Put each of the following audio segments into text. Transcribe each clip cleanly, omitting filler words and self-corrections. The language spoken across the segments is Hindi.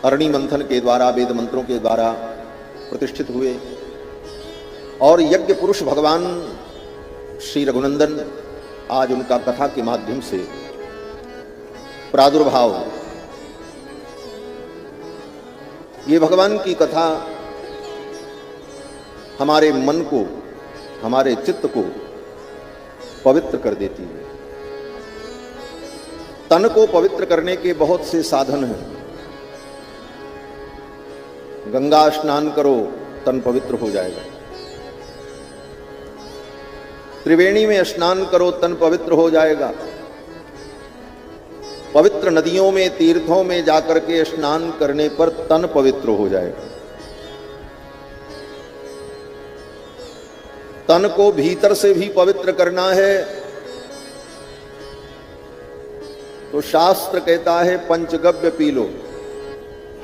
अरणि मंथन के द्वारा, वेद मंत्रों के द्वारा प्रतिष्ठित हुए और यज्ञ पुरुष भगवान श्री रघुनंदन आज उनका कथा के माध्यम से प्रादुर्भाव। ये भगवान की कथा हमारे मन को, हमारे चित्त को पवित्र कर देती है। तन को पवित्र करने के बहुत से साधन हैं। गंगा स्नान करो, तन पवित्र हो जाएगा। त्रिवेणी में स्नान करो, तन पवित्र हो जाएगा। पवित्र नदियों में, तीर्थों में जाकर के स्नान करने पर तन पवित्र हो जाएगा। तन को भीतर से भी पवित्र करना है तो शास्त्र कहता है पंचगव्य पी लो,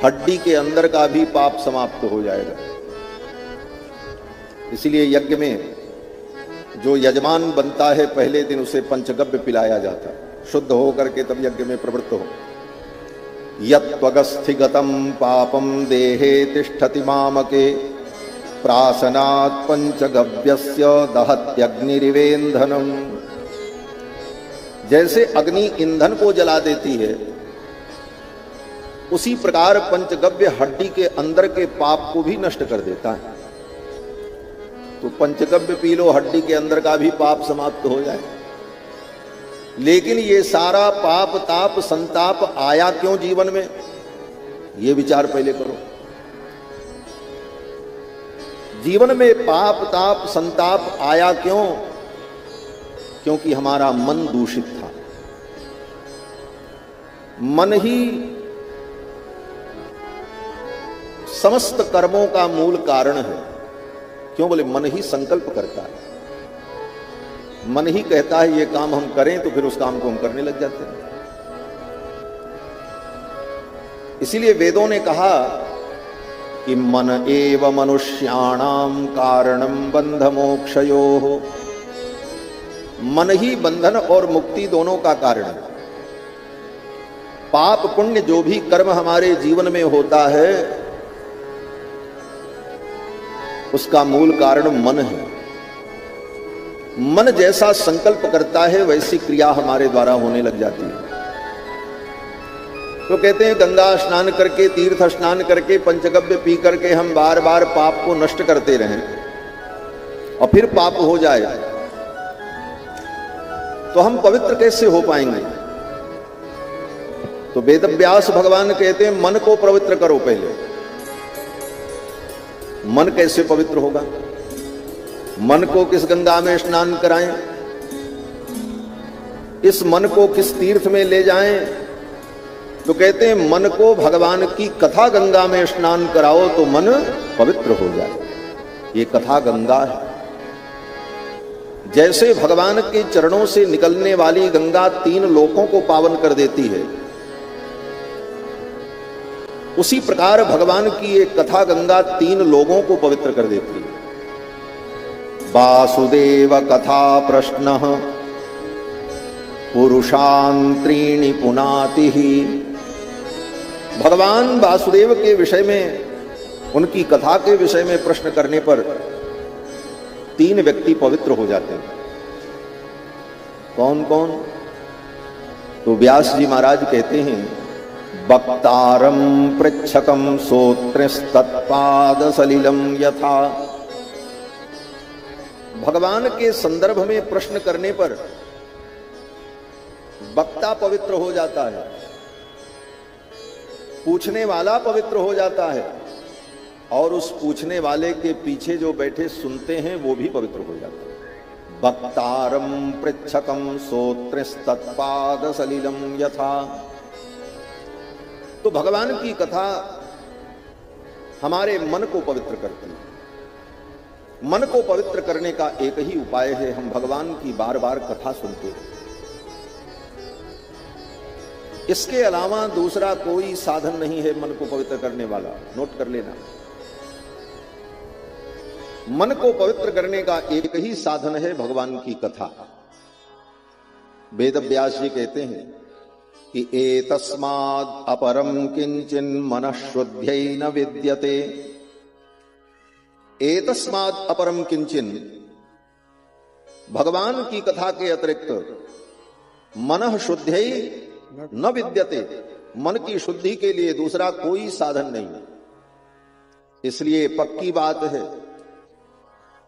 हड्डी के अंदर का भी पाप समाप्त हो जाएगा। इसलिए यज्ञ में जो यजमान बनता है पहले दिन उसे पंचगव्य पिलाया जाता है, शुद्ध हो करके तब यज्ञ में प्रवृत्त हो। यत्वगस्थिगतम पापम देहे तिष्ठति मामके प्रासनात् पंचगव्यस्य दहत्यग्निरिवेन्धनम। जैसे अग्नि ईंधन को जला देती है, उसी प्रकार पंचगव्य हड्डी के अंदर के पाप को भी नष्ट कर देता है। तो पंचगव्य पी लो, हड्डी के अंदर का भी पाप समाप्त हो जाए। लेकिन ये सारा पाप ताप संताप आया क्यों जीवन में, ये विचार पहले करो। जीवन में पाप ताप संताप आया क्यों? क्योंकि हमारा मन दूषित था। मन ही समस्त कर्मों का मूल कारण है। क्यों बोले? मन ही संकल्प करता है, मन ही कहता है ये काम हम करें, तो फिर उस काम को हम करने लग जाते हैं। इसीलिए वेदों ने कहा कि मन एव मनुष्याणाम कारणम बंध मोक्षयोः। मन ही बंधन और मुक्ति दोनों का कारण है। पाप पुण्य जो भी कर्म हमारे जीवन में होता है उसका मूल कारण मन है। मन जैसा संकल्प करता है वैसी क्रिया हमारे द्वारा होने लग जाती है। तो कहते हैं गंगा स्नान करके, तीर्थ स्नान करके, पंचगव्य पी करके हम बार बार पाप को नष्ट करते रहें और फिर पाप हो जाए तो हम पवित्र कैसे हो पाएंगे? तो वेदव्यास भगवान कहते हैं मन को पवित्र करो पहले। मन कैसे पवित्र होगा? मन को किस गंगा में स्नान कराएं? इस मन को किस तीर्थ में ले जाएं? तो कहते हैं मन को भगवान की कथा गंगा में स्नान कराओ तो मन पवित्र हो जाए। ये कथा गंगा है। जैसे भगवान के चरणों से निकलने वाली गंगा 3 लोकों को पावन कर देती है, उसी प्रकार भगवान की एक कथा गंगा 3 लोगों को पवित्र कर देती है। वासुदेव कथा प्रश्न पुरुषान् त्रीणि पुनाति। भगवान वासुदेव के विषय में, उनकी कथा के विषय में प्रश्न करने पर 3 व्यक्ति पवित्र हो जाते हैं। कौन कौन? तो व्यास जी महाराज कहते हैं वक्तारम पृच्छकम सोत्रिस्तत्पाद सलिलम यथा। भगवान के संदर्भ में प्रश्न करने पर वक्ता पवित्र हो जाता है, पूछने वाला पवित्र हो जाता है और उस पूछने वाले के पीछे जो बैठे सुनते हैं वो भी पवित्र हो जाता है। वक्तारम पृच्छकम सोत्रिस्तत्पाद सलिलम यथा। तो भगवान की कथा हमारे मन को पवित्र करती है। मन को पवित्र करने का एक ही उपाय है, हम भगवान की बार बार कथा सुनते हैं। इसके अलावा दूसरा कोई साधन नहीं है मन को पवित्र करने वाला। नोट कर लेना, मन को पवित्र करने का एक ही साधन है भगवान की कथा। वेद व्यास जी कहते हैं कि एतस्माद् अपरम किंचिन मनः शुद्ध्यै न विद्यते। एतस्माद् अपरम किंचिन, भगवान की कथा के अतिरिक्त मनः शुद्ध्यै न विद्यते, मन की शुद्धि के लिए दूसरा कोई साधन नहीं। इसलिए पक्की बात है,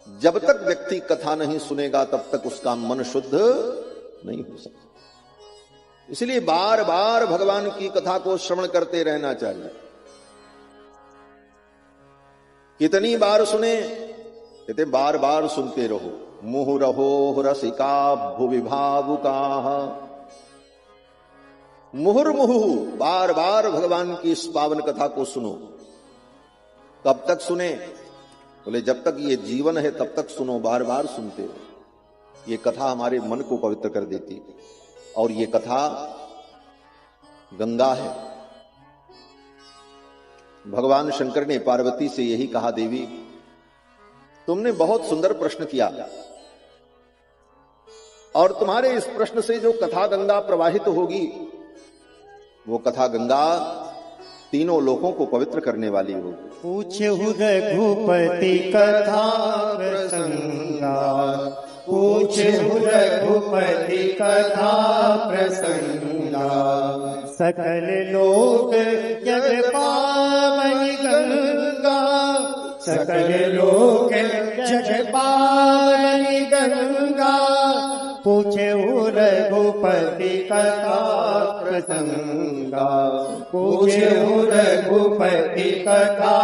जब तक व्यक्ति कथा नहीं सुनेगा तब तक उसका मन शुद्ध नहीं हो सकता। इसलिए बार बार भगवान की कथा को श्रवण करते रहना चाहिए। कितनी बार सुने? कहते बार बार सुनते रहो। मुहुरहो रसिका भुवि भावुकाः, मुहुर्मुहु, बार बार भगवान की इस पावन कथा को सुनो। कब तक सुने? बोले जब तक ये जीवन है तब तक सुनो, बार बार सुनते रहो। ये कथा हमारे मन को पवित्र कर देती है। और ये कथा गंगा है। भगवान शंकर ने पार्वती से यही कहा, देवी तुमने बहुत सुंदर प्रश्न किया और तुम्हारे इस प्रश्न से जो कथा गंगा प्रवाहित होगी वो कथा गंगा तीनों लोकों को पवित्र करने वाली होगी। पूछहु रघुपति कथा प्रसंगा, पूछहु रघुपति कथा प्रसंगा, सकल लोक जग पावनी गंगा, सकल लोक जग पावनी गंगा, पूछहु रघुपति कथा प्रसंगा, पूछहु रघुपति कथा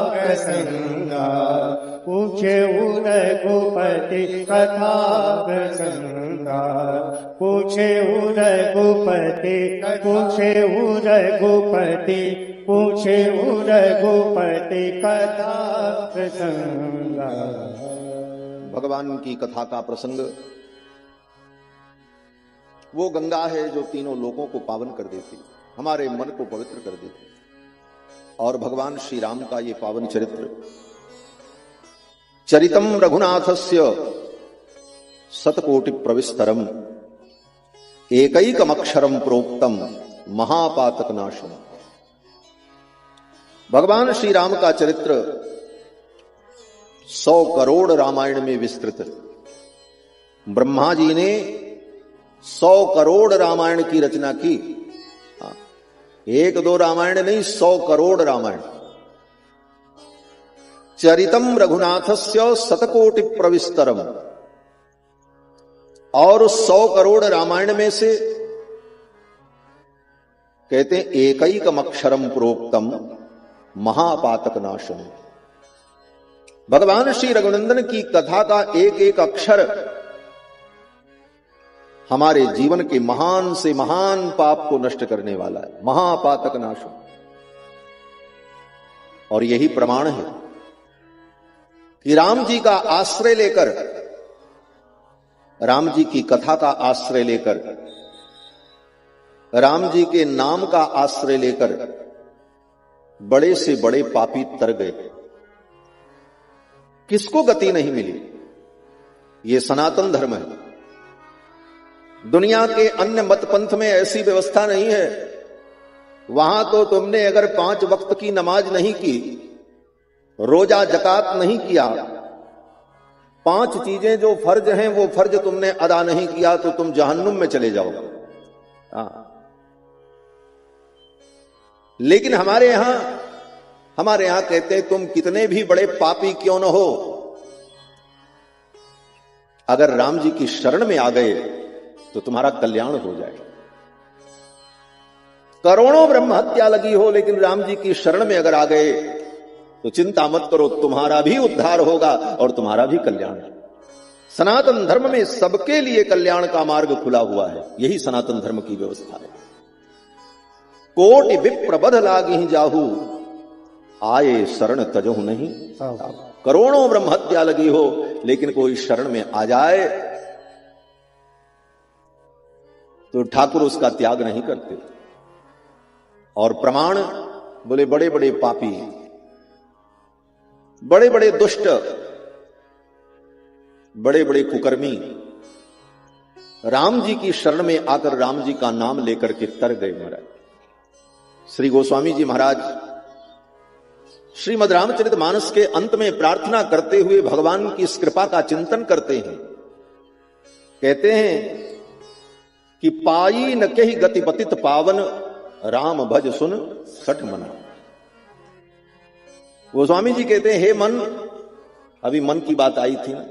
प्रसंगा, पूछहु रघुपति कथा प्रसंगा, पूछहु रघुपति, पूछहु रघुपति, पूछहु रघुपति कथा प्रसंगा। भगवान की कथा का प्रसंग वो गंगा है जो तीनों लोकों को पावन कर देती, हमारे मन को पवित्र कर देती। और भगवान श्री राम का ये पावन चरित्र, चरितम रघुनाथस्य शतकोटि प्रविस्तरम एकैकमक्षरम प्रोक्तम महापातक नाशम। भगवान श्री राम का चरित्र 100 करोड़ रामायण में विस्तृत। ब्रह्मा जी ने 100 करोड़ रामायण की रचना की। एक दो रामायण नहीं, 100 करोड़ रामायण। चरितम रघुनाथस्य शतकोटि प्रविस्तरम, और 100 करोड़ रामायण में से कहते हैं एकैकम अक्षरम प्रोक्तम महापातक नाशम। भगवान श्री रघुनंदन की कथा का एक एक अक्षर हमारे जीवन के महान से महान पाप को नष्ट करने वाला है, महापातक नाशम। और यही प्रमाण है कि राम जी का आश्रय लेकर, राम जी की कथा का आश्रय लेकर, राम जी के नाम का आश्रय लेकर बड़े से बड़े पापी तर गए। किसको गति नहीं मिली? ये सनातन धर्म है। दुनिया के अन्य मत पंथ में ऐसी व्यवस्था नहीं है। वहां तो तुमने अगर 5 वक्त की नमाज नहीं की, रोजा जकात नहीं किया, 5 चीजें जो फर्ज हैं वो फर्ज तुमने अदा नहीं किया तो तुम जहन्नुम में चले जाओ। लेकिन हमारे यहां कहते हैं तुम कितने भी बड़े पापी क्यों न हो, अगर राम जी की शरण में आ गए तो तुम्हारा कल्याण हो जाए। करोड़ों ब्रह्म हत्या लगी हो, लेकिन राम जी की शरण में अगर आ गए तो चिंता मत करो, तुम्हारा भी उद्धार होगा और तुम्हारा भी कल्याण। सनातन धर्म में सबके लिए कल्याण का मार्ग खुला हुआ है। यही सनातन धर्म की व्यवस्था है। कोटि विप्रबध लागी जाहू, आए शरण तजहु नहीं। करोड़ों ब्रह्म हत्या लगी हो, लेकिन कोई शरण में आ जाए तो ठाकुर उसका त्याग नहीं करते। और प्रमाण बोले बड़े बड़े पापी, बड़े बड़े दुष्ट, बड़े बड़े कुकर्मी राम जी की शरण में आकर राम जी का नाम लेकर के तर गए महाराज। श्री गोस्वामी जी महाराज श्रीमद् रामचरितमानस के अंत में प्रार्थना करते हुए भगवान की इस कृपा का चिंतन करते हैं। कहते हैं कि पाई न कही गति पतित पावन, राम भज सुन सठ मना। गोस्वामी जी कहते हैं, हे मन, अभी मन की बात आई थी ना,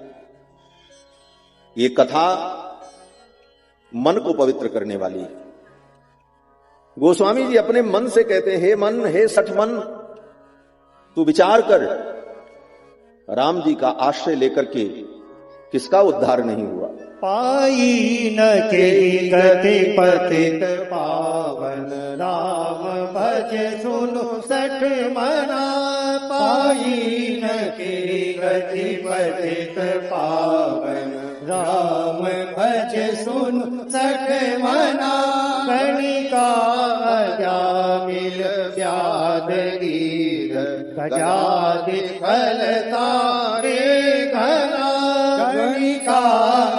ये कथा मन को पवित्र करने वाली है। गोस्वामी जी अपने मन से कहते हैं, हे मन, हे सठ मन, तू विचार कर, राम जी का आश्रय लेकर के किसका उद्धार नहीं हुआ। पाई न के गति पतित पावन, राम भज सुनु सठ मना। पाई न के गति पतित पावन, राम भज सुनु सठ मना। कणिका अजामिल व्याध गिर, गजादि फल तारे घना। कणिका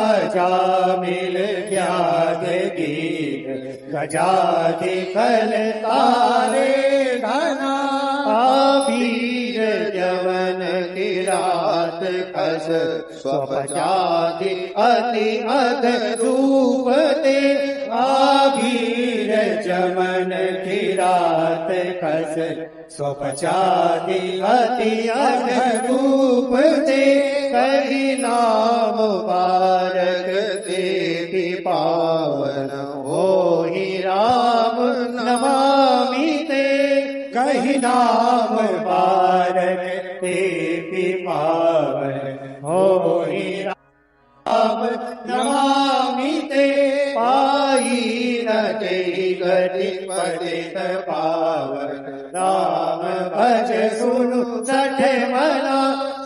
अजामिल व्याध गिर, गजादि फल तारे घना। आभीर जवन किरात कस, स्वपचादि अति अध रूप ते। आभीर जमन किरात कस, स्वपचादि अति अध रूप ते। कही नाम बारक देवी पावन, होहि राम नमामि ते। कही नाम बारक देवी पावन, होहि राम नमामि ते। पाई न के गति पतित पावन, राम भज सुनु सठ मना।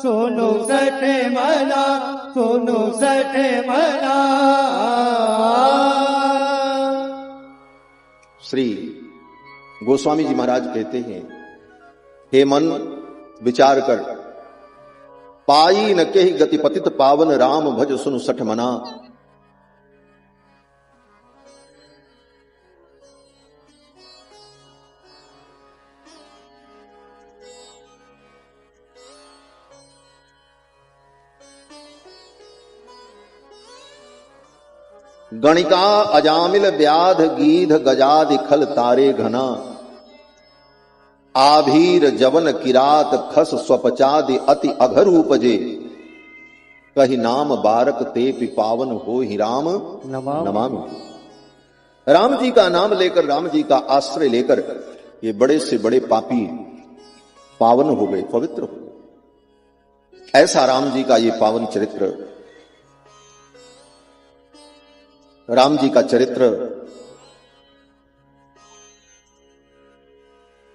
सुनु सठ मना, सुनु सठ मना। श्री गोस्वामी जी महाराज कहते हैं, हे मन, विचार कर, पाई न के गति पतित पावन, राम भज सुनु सठ मना। गणिका अजामिल व्याध गीध, गजादि खल तारे घना। आभीर जवन किरात खस, स्वपचादि अति अघर उपजे। कही नाम बारक ते पावन, हो ही राम नमामि। राम जी का नाम लेकर, राम जी का आश्रय लेकर ये बड़े से बड़े पापी पावन हो गए, पवित्र हो गए। ऐसा राम जी का ये पावन चरित्र, राम जी का चरित्र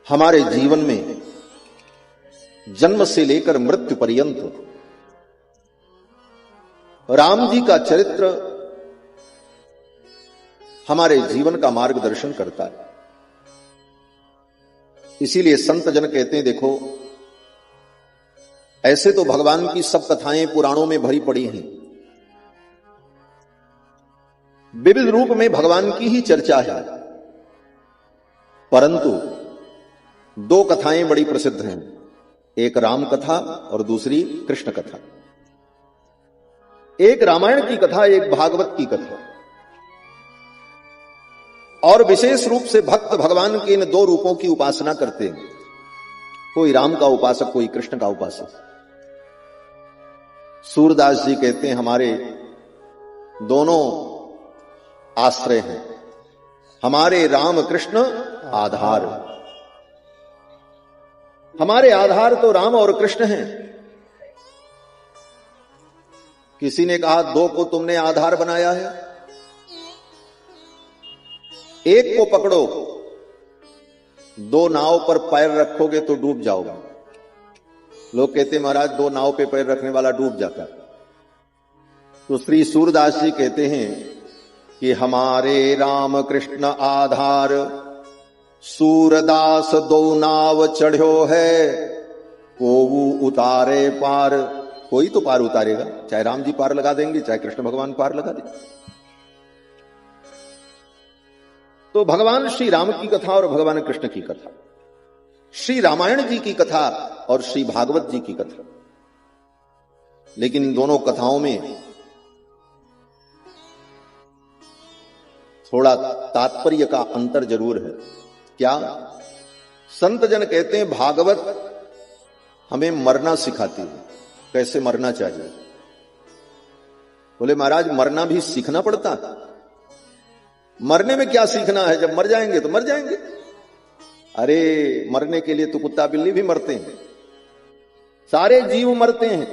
हमारे जीवन में जन्म से लेकर मृत्यु पर्यंत, राम जी का चरित्र हमारे जीवन का मार्गदर्शन करता है। इसीलिए संत जन कहते हैं, देखो, ऐसे तो भगवान की सब कथाएं पुराणों में भरी पड़ी हैं, विविध रूप में भगवान की ही चर्चा है, परंतु दो कथाएं बड़ी प्रसिद्ध हैं, एक राम कथा और दूसरी कृष्ण कथा। एक रामायण की कथा, एक भागवत की कथा। और विशेष रूप से भक्त भगवान के इन दो रूपों की उपासना करते हैं, कोई राम का उपासक, कोई कृष्ण का उपासक। सूरदास जी कहते हैं, हमारे दोनों आश्रय हैं, हमारे राम कृष्ण आधार। हमारे आधार तो राम और कृष्ण हैं। किसी ने कहा, दो को तुमने आधार बनाया है, एक को पकड़ो, दो नाव पर पैर रखोगे तो डूब जाओगे। लोग कहते महाराज, दो नाव पे पैर रखने वाला डूब जाता। तो श्री सूरदास जी कहते हैं कि हमारे राम कृष्ण आधार, सूरदास दो नाव चढ़ो है, कोऊ उतारे पार। कोई तो पार उतारेगा, चाहे राम जी पार लगा देंगे, चाहे कृष्ण भगवान पार लगा देंगे। तो भगवान श्री राम की कथा और भगवान कृष्ण की कथा, श्री रामायण जी की कथा और श्री भागवत जी की कथा, लेकिन इन दोनों कथाओं में थोड़ा तात्पर्य का अंतर जरूर है। क्या? संत जन कहते हैं भागवत हमें मरना सिखाती है, कैसे मरना चाहिए। बोले महाराज मरना भी सीखना पड़ता है। मरने में क्या सीखना है, जब मर जाएंगे तो मर जाएंगे। अरे मरने के लिए तो कुत्ता बिल्ली भी मरते हैं, सारे जीव मरते हैं।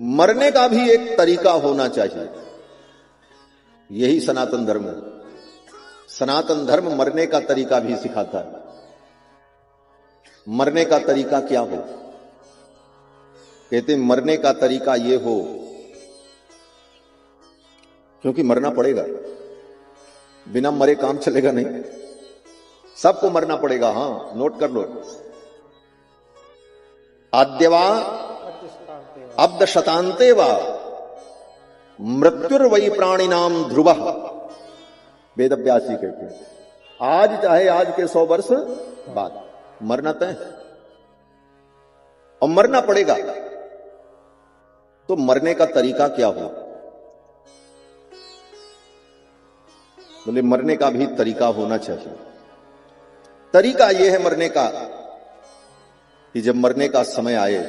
मरने का भी एक तरीका होना चाहिए, यही सनातन धर्म है। सनातन धर्म मरने का तरीका भी सिखाता है। मरने का तरीका क्या हो? कहते मरने का तरीका ये हो, क्योंकि मरना पड़ेगा, बिना मरे काम चलेगा नहीं, सबको मरना पड़ेगा। हां नोट कर लो, आद्यवा अब्द शतांते वा मृत्युर्वई प्राणी नाम ध्रुव, वेद व्यासी कहते हैं। आज चाहे आज के 100 वर्ष बाद मरना तय है और मरना पड़ेगा। तो मरने का तरीका क्या हो? बोले मरने का भी तरीका होना चाहिए। तरीका यह है मरने का कि जब मरने का समय आए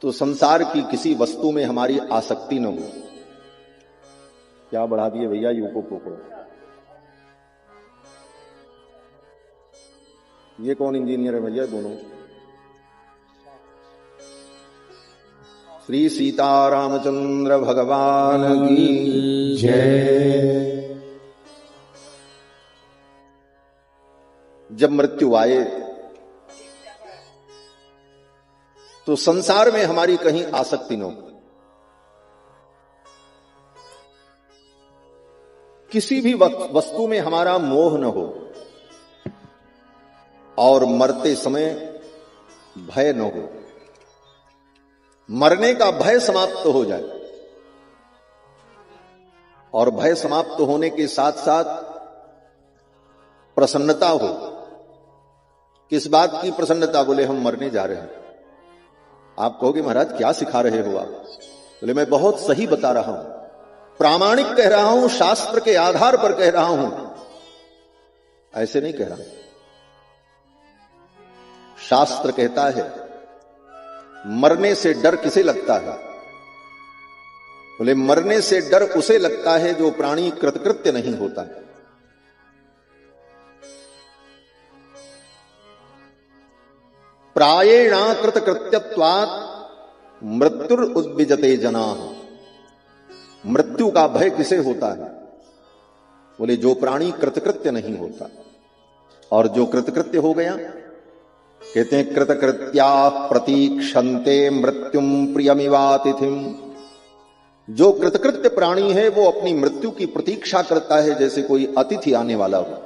तो संसार की किसी वस्तु में हमारी आसक्ति न हो। क्या बढ़ा दिए भैया युवकों को? ये कौन इंजीनियर है भैया दोनों? श्री सीतारामचंद्र भगवान की जय। जब मृत्यु आए तो संसार में हमारी कहीं आसक्ति न हो, किसी भी वस्तु में हमारा मोह न हो, और मरते समय भय न हो। मरने का भय समाप्त हो जाए, और भय समाप्त होने के साथ साथ प्रसन्नता हो। किस बात की प्रसन्नता? बोले हम मरने जा रहे हैं। आप कहोगे महाराज क्या सिखा रहे हो आप? बोले मैं बहुत सही बता रहा हूं, प्रामाणिक कह रहा हूं, शास्त्र के आधार पर कह रहा हूं, ऐसे नहीं कह रहा। शास्त्र कहता है मरने से डर किसे लगता है? बोले मरने से डर उसे लगता है जो प्राणी कृतकृत्य नहीं होता। प्रायेणा कृतकृत्यत्वात् मृत्युर उद्विजते जनाः। मृत्यु का भय किसे होता है? बोले जो प्राणी कृतकृत्य नहीं होता। और जो कृतकृत्य हो गया, कहते हैं कृतकृत्या प्रतीक्षन्ते मृत्युम प्रियमिवातिथिम। जो कृतकृत्य प्राणी है वो अपनी मृत्यु की प्रतीक्षा करता है, जैसे कोई अतिथि आने वाला हो।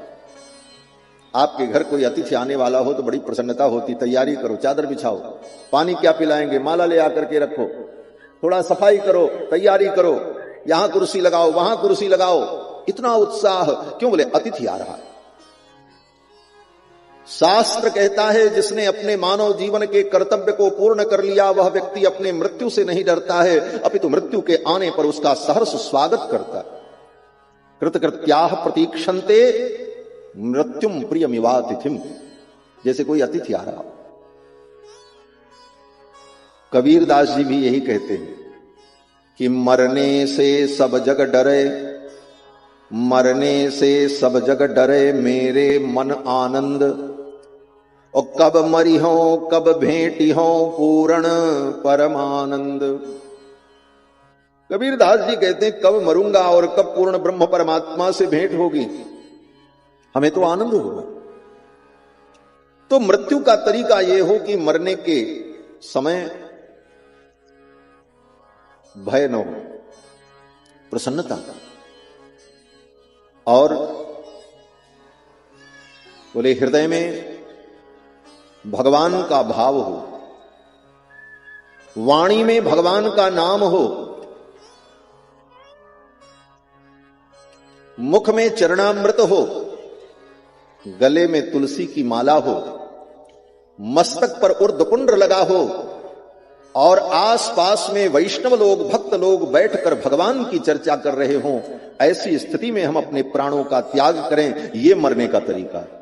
आपके घर कोई अतिथि आने वाला हो तो बड़ी प्रसन्नता होती, तैयारी करो, चादर बिछाओ, पानी क्या पिलाएंगे, माला ले आकर के रखो, थोड़ा सफाई करो, तैयारी करो, यहां कुर्सी लगाओ, वहां कुर्सी लगाओ, इतना उत्साह क्यों? बोले अतिथि आ रहा है। शास्त्र कहता है जिसने अपने मानव जीवन के कर्तव्य को पूर्ण कर लिया वह व्यक्ति अपने मृत्यु से नहीं डरता है, अपितु मृत्यु के आने पर उसका सहर्ष स्वागत करता है। कृतकृत्याः प्रतीक्षन्ते मृत्युम प्रियमिवातिथिम, जैसे कोई अतिथि आ रहा हो। कबीर दास जी भी यही कहते हैं कि मरने से सब जग डरे, मरने से सब जग डरे मेरे मन आनंद, और कब मरी हो कब भेंटी हो पूर्ण परमानंद। कबीर दास जी कहते हैं कब मरूंगा और कब पूर्ण ब्रह्म परमात्मा से भेंट होगी, हमें तो आनंद होगा। तो मृत्यु का तरीका यह हो कि मरने के समय भय न हो, प्रसन्नता, और बोले हृदय में भगवान का भाव हो, वाणी में भगवान का नाम हो, मुख में चरणामृत हो, गले में तुलसी की माला हो, मस्तक पर उर्ध्वपुंड लगा हो और आसपास में वैष्णव लोग, भक्त लोग बैठकर भगवान की चर्चा कर रहे हों, ऐसी स्थिति में हम अपने प्राणों का त्याग करें, ये मरने का तरीका है,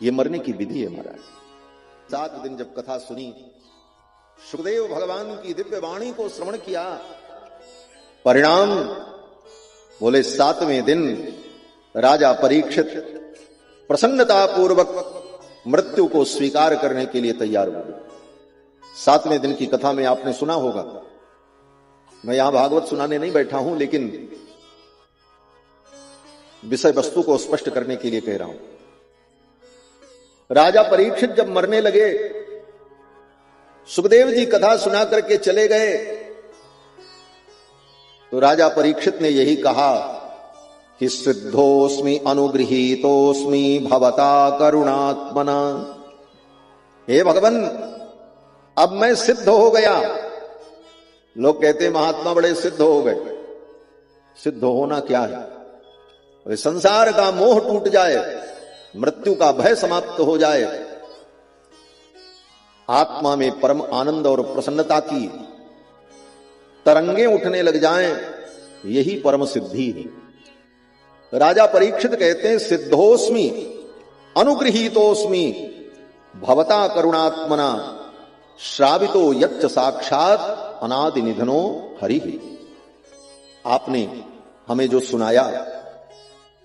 ये मरने की विधि है महाराज। 7 दिन जब कथा सुनी, सुखदेव भगवान की दिव्य वाणी को श्रवण किया, परिणाम बोले 7वें दिन राजा परीक्षित प्रसन्नता पूर्वक मृत्यु को स्वीकार करने के लिए तैयार हुए। 7वें दिन की कथा में आपने सुना होगा, मैं यहां भागवत सुनाने नहीं बैठा हूं, लेकिन विषय वस्तु को स्पष्ट करने के लिए कह रहा हूं। राजा परीक्षित जब मरने लगे, सुखदेव जी कथा सुना करके चले गए, तो राजा परीक्षित ने यही कहा कि सिद्धोस्मि अनुगृहीतोस्मि भवता करुणात्मना। हे भगवान, अब मैं सिद्ध हो गया। लोग कहते महात्मा बड़े सिद्ध हो गए। सिद्ध होना क्या है? संसार का मोह टूट जाए, मृत्यु का भय समाप्त हो जाए, आत्मा में परम आनंद और प्रसन्नता की तरंगे उठने लग जाएं, यही परम सिद्धि है। राजा परीक्षित कहते हैं सिद्धोस्मि अनुगृहीतोस्मि भवता करुणात्मना श्रावितो यच्च साक्षात अनादि निधनो हरि। आपने हमें जो सुनाया,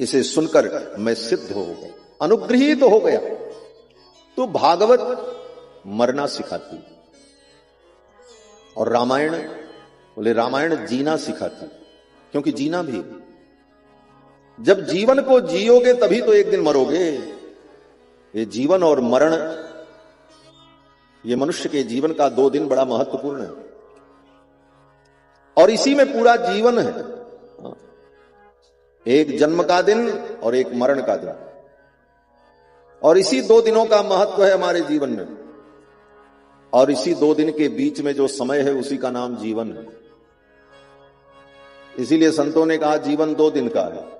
इसे सुनकर मैं सिद्ध हो गया, अनुगृहीत हो गया। तो भागवत मरना सिखाती और रामायण, बोले रामायण जीना सिखाती, क्योंकि जीना भी, जब जीवन को जियोगे तभी तो एक दिन मरोगे। ये जीवन और मरण, ये मनुष्य के जीवन का 2 दिन बड़ा महत्वपूर्ण है, और इसी में पूरा जीवन है। एक जन्म का दिन और एक मरण का दिन, और इसी 2 दिनों का महत्व है हमारे जीवन में, और इसी 2 दिन के बीच में जो समय है उसी का नाम जीवन है। इसीलिए संतों ने कहा जीवन 2 दिन का है।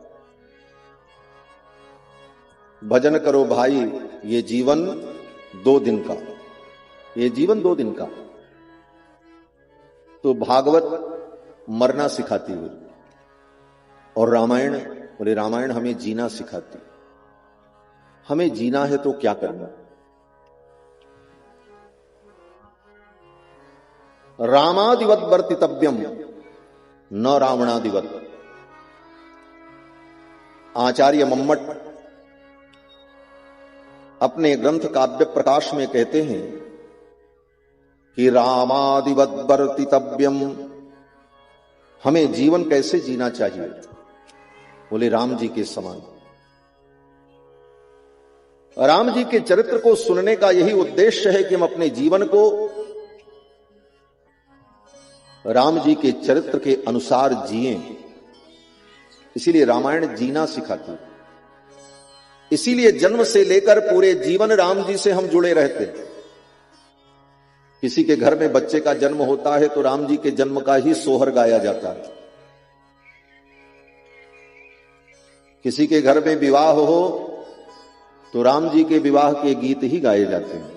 भजन करो भाई, ये जीवन 2 दिन का, ये जीवन 2 दिन का। तो भागवत मरना सिखाती हुई, और रामायण, बोले रामायण हमें जीना सिखाती। हमें जीना है तो क्या करना? रामादिवत वर्तितव्यम न रावणादिवत। आचार्य मम्मट अपने ग्रंथ काव्य प्रकाश में कहते हैं कि रामादिवत वर्तितव्यम, हमें जीवन कैसे जीना चाहिए? बोले राम जी के समान। राम जी के चरित्र को सुनने का यही उद्देश्य है कि हम अपने जीवन को राम जी के चरित्र के अनुसार जिएं। इसीलिए रामायण जीना सिखाती। इसीलिए जन्म से लेकर पूरे जीवन राम जी से हम जुड़े रहते हैं। किसी के घर में बच्चे का जन्म होता है तो राम जी के जन्म का ही सोहर गाया जाता है। किसी के घर में विवाह हो तो राम जी के विवाह के गीत ही गाए जाते हैं।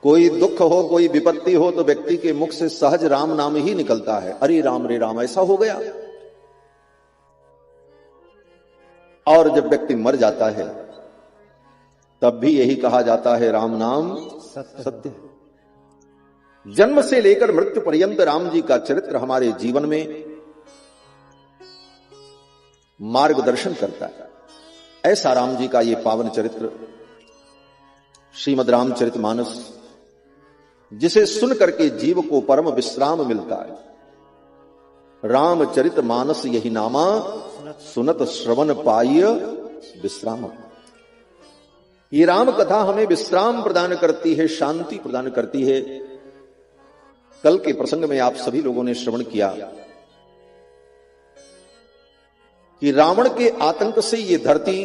कोई दुख हो, कोई विपत्ति हो तो व्यक्ति के मुख से सहज राम नाम ही निकलता है, अरे राम रे राम, ऐसा हो गया। और जब व्यक्ति मर जाता है तब भी यही कहा जाता है राम नाम सत्य है। जन्म से लेकर मृत्यु पर्यंत राम जी का चरित्र हमारे जीवन में मार्गदर्शन करता है। ऐसा राम जी का ये पावन चरित्र श्रीमद् रामचरितमानस, जिसे सुन करके जीव को परम विश्राम मिलता है। रामचरितमानस यही नामा, सुनत श्रवण पाय विश्राम। ये राम कथा हमें विश्राम प्रदान करती है, शांति प्रदान करती है। कल के प्रसंग में आप सभी लोगों ने श्रवण किया कि रावण के आतंक से ये धरती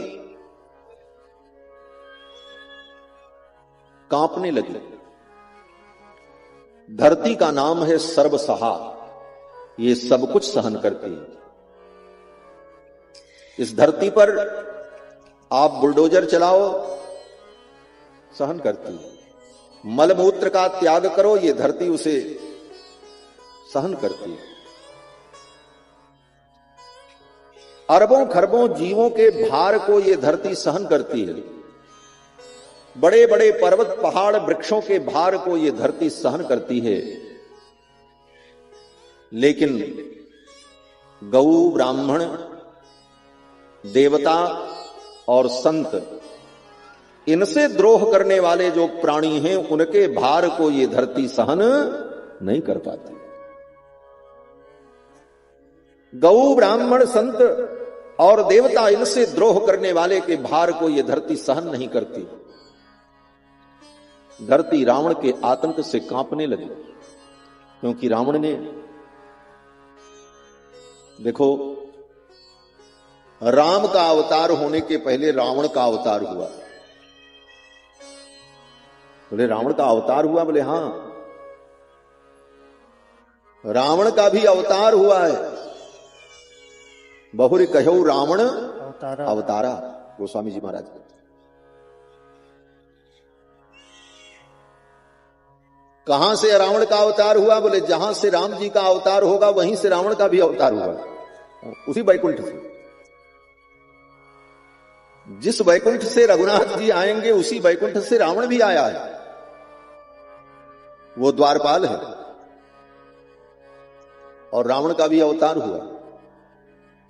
कांपने लगी। धरती का नाम है सर्वसहा, ये सब कुछ सहन करती है। इस धरती पर आप बुलडोजर चलाओ, सहन करती है। मलमूत्र का त्याग करो, ये धरती उसे सहन करती है। अरबों खरबों जीवों के भार को ये धरती सहन करती है। बड़े बड़े पर्वत पहाड़ वृक्षों के भार को ये धरती सहन करती है। लेकिन गौ, ब्राह्मण, देवता और संत, इनसे द्रोह करने वाले जो प्राणी हैं, उनके भार को ये धरती सहन नहीं कर पाती। गौ, ब्राह्मण, संत और देवता, इनसे द्रोह करने वाले के भार को ये धरती सहन नहीं करती। धरती रावण के आतंक से कांपने लगी, क्योंकि रावण ने, देखो, राम का अवतार होने के पहले रावण का अवतार हुआ। बोले रावण का अवतार हुआ? बोले हां, रावण का भी अवतार हुआ है। बहुरी कहो रावण अवतारा, गोस्वामी जी महाराज। कहां से रावण का अवतार हुआ? बोले जहां से राम जी का अवतार होगा वहीं से रावण का भी अवतार हुआ, उसी वैकुंठ से। जिस वैकुंठ से रघुनाथ जी आएंगे उसी वैकुंठ से रावण भी आया है। वो द्वारपाल है और रावण का भी अवतार हुआ।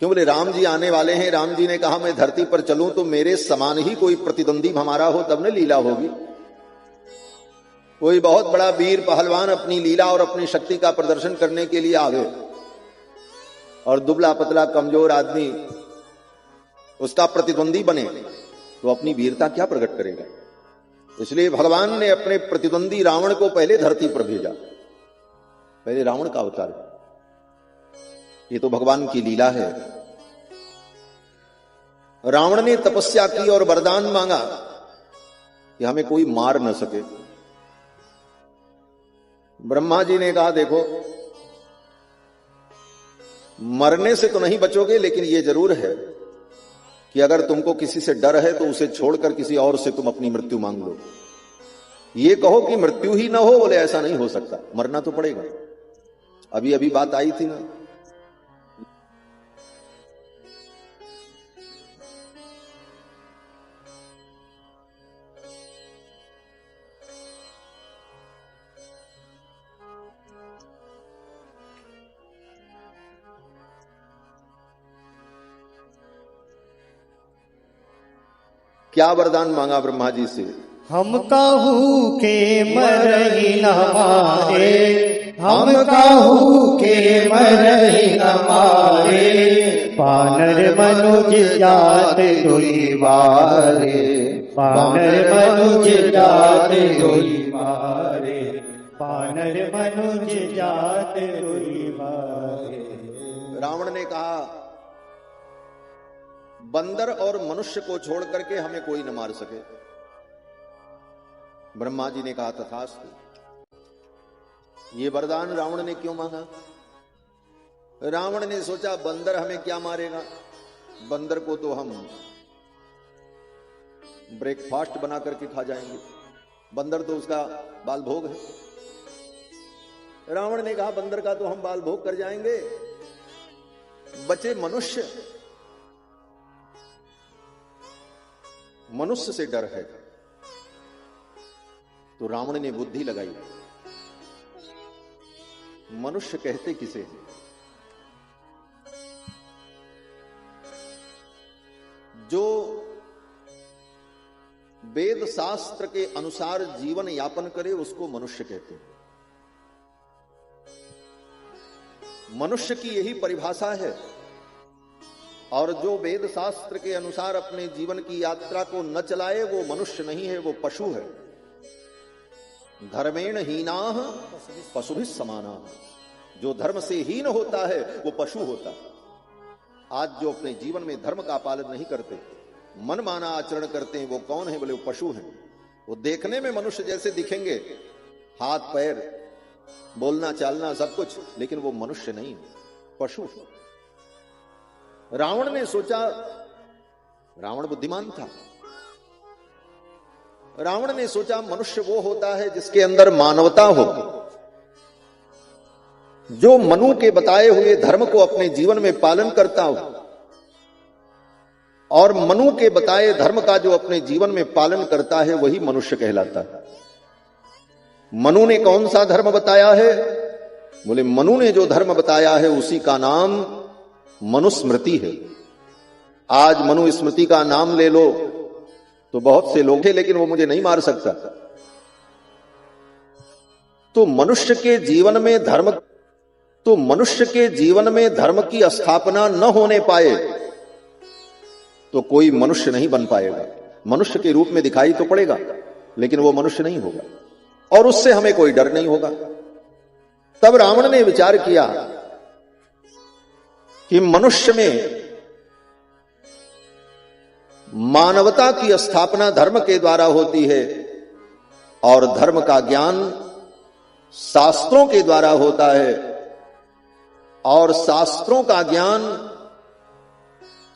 क्यों? बोले राम जी आने वाले हैं। राम जी ने कहा मैं धरती पर चलूं तो मेरे समान ही कोई प्रतिद्वंदी हमारा हो, तब न लीला होगी। कोई बहुत बड़ा वीर पहलवान अपनी लीला और अपनी शक्ति का प्रदर्शन करने के लिए आवे और दुबला पतला कमजोर आदमी उसका प्रतिद्वंदी बने तो अपनी वीरता क्या प्रकट करेगा? इसलिए भगवान ने अपने प्रतिद्वंदी रावण को पहले धरती पर भेजा, पहले रावण का अवतार। ये तो भगवान की लीला है। रावण ने तपस्या की और वरदान मांगा कि हमें कोई मार न सके। ब्रह्मा जी ने कहा देखो, मरने से तो नहीं बचोगे, लेकिन यह जरूर है कि अगर तुमको किसी से डर है तो उसे छोड़कर किसी और से तुम अपनी मृत्यु मांग लो। ये कहो कि मृत्यु ही ना हो, बोले ऐसा नहीं हो सकता, मरना तो पड़ेगा। अभी अभी बात आई थी ना, क्या वरदान मांगा ब्रह्मा जी से? हम काहू के मरही न मारे, हम काहू के मरही न मारे, पानर मनुज जात दुई मारे, पानर मनुज जात दुई मारे, पानर मनुज जात दुई मारे। रावण ने कहा बंदर और मनुष्य को छोड़ करके हमें कोई न मार सके। ब्रह्मा जी ने कहा तथास्तु। ये वरदान रावण ने क्यों मांगा? रावण ने सोचा बंदर हमें क्या मारेगा, बंदर को तो हम ब्रेकफास्ट बना करके खा जाएंगे, बंदर तो उसका बाल भोग है। रावण ने कहा बंदर का तो हम बाल भोग कर जाएंगे, बचे मनुष्य, मनुष्य से डर है। तो रावण ने बुद्धि लगाई, मनुष्य कहते किसे हैं? जो वेद शास्त्र के अनुसार जीवन यापन करे उसको मनुष्य कहते हैं। मनुष्य की यही परिभाषा है। और जो वेद शास्त्र के अनुसार अपने जीवन की यात्रा को न चलाए वो मनुष्य नहीं है, वो पशु है। धर्मेण हीनाः पशुभिः समानाः। जो धर्म से हीन होता है वो पशु होता है। आज जो अपने जीवन में धर्म का पालन नहीं करते, मनमाना आचरण करते हैं, वो कौन है? बोले वो पशु हैं। वो देखने में मनुष्य जैसे दिखेंगे, हाथ पैर, बोलना चालना सब कुछ, लेकिन वो मनुष्य नहीं, पशु। रावण ने सोचा रावण बुद्धिमान था। रावण ने सोचा मनुष्य वो होता है जिसके अंदर मानवता हो, जो मनु के बताए हुए धर्म को अपने जीवन में पालन करता हो, और मनु के बताए धर्म का जो अपने जीवन में पालन करता है वही मनुष्य कहलाता है। मनु ने कौन सा धर्म बताया है? बोले मनु ने जो धर्म बताया है उसी का नाम मनुस्मृति है। आज मनुस्मृति का नाम ले लो तो बहुत से लोग थे, लेकिन वो मुझे नहीं मार सकता। तो मनुष्य के जीवन में धर्म की स्थापना न होने पाए तो कोई मनुष्य नहीं बन पाएगा। मनुष्य के रूप में दिखाई तो पड़ेगा, लेकिन वो मनुष्य नहीं होगा, और उससे हमें कोई डर नहीं होगा। तब रावण ने विचार किया कि मनुष्य में मानवता की स्थापना धर्म के द्वारा होती है, और धर्म का ज्ञान शास्त्रों के द्वारा होता है, और शास्त्रों का ज्ञान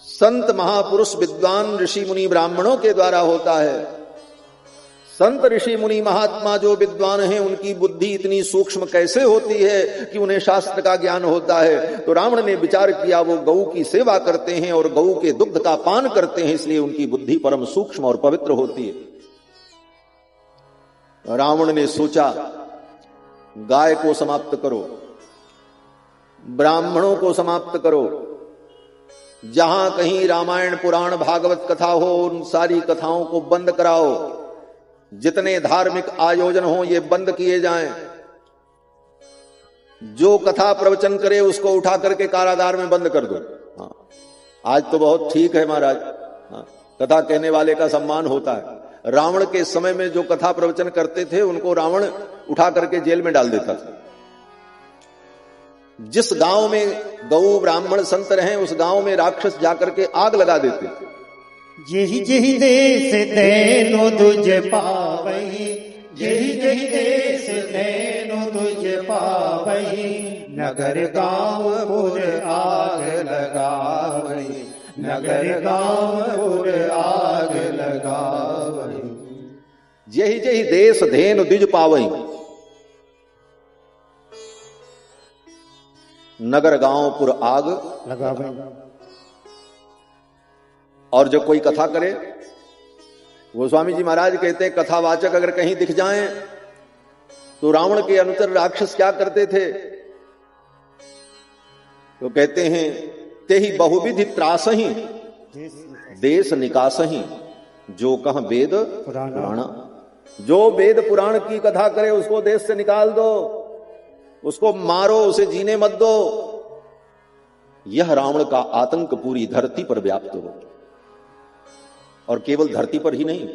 संत महापुरुष विद्वान ऋषि मुनि ब्राह्मणों के द्वारा होता है। संत ऋषि मुनि महात्मा जो विद्वान हैं उनकी बुद्धि इतनी सूक्ष्म कैसे होती है कि उन्हें शास्त्र का ज्ञान होता है? तो रावण ने विचार किया वो गऊ की सेवा करते हैं और गऊ के दुग्ध का पान करते हैं, इसलिए उनकी बुद्धि परम सूक्ष्म और पवित्र होती है। रावण ने सोचा गाय को समाप्त करो, ब्राह्मणों को समाप्त करो, जहां कहीं रामायण पुराण भागवत कथा हो उन सारी कथाओं को बंद कराओ, जितने धार्मिक आयोजन हो ये बंद किए जाएं, जो कथा प्रवचन करे उसको उठा करके कारागार में बंद कर दो। हाँ, आज तो बहुत ठीक है महाराज, हाँ, कथा कहने वाले का सम्मान होता है। रावण के समय में जो कथा प्रवचन करते थे उनको रावण उठा करके जेल में डाल देता था। जिस गांव में गौ ब्राह्मण संत रहे उस गांव में राक्षस जाकर के आग लगा देते थे। जेहि जेहि देश तेनो तुझ पावहि, जेहि जेहि देश तेनो तुझ पावहि, नगर गांव पुर आग लगावहि, नगर गांव पुर आग लगावहि। जेहि जेहि देश धेनु द्विज पावहि, नगर गांव पुर आग लगावहि। और जब कोई कथा करे, गोस्वामी जी महाराज कहते हैं कथावाचक अगर कहीं दिख जाएं तो रावण के अनुचर राक्षस क्या करते थे? तो कहते हैं तेहि बहुविधि त्रासहि देश निकासहि, जो कह वेद पुराण। जो वेद पुराण की कथा करे उसको देश से निकाल दो, उसको मारो, उसे जीने मत दो। यह रावण का आतंक पूरी धरती पर व्याप्त हो, और केवल धरती पर ही नहीं,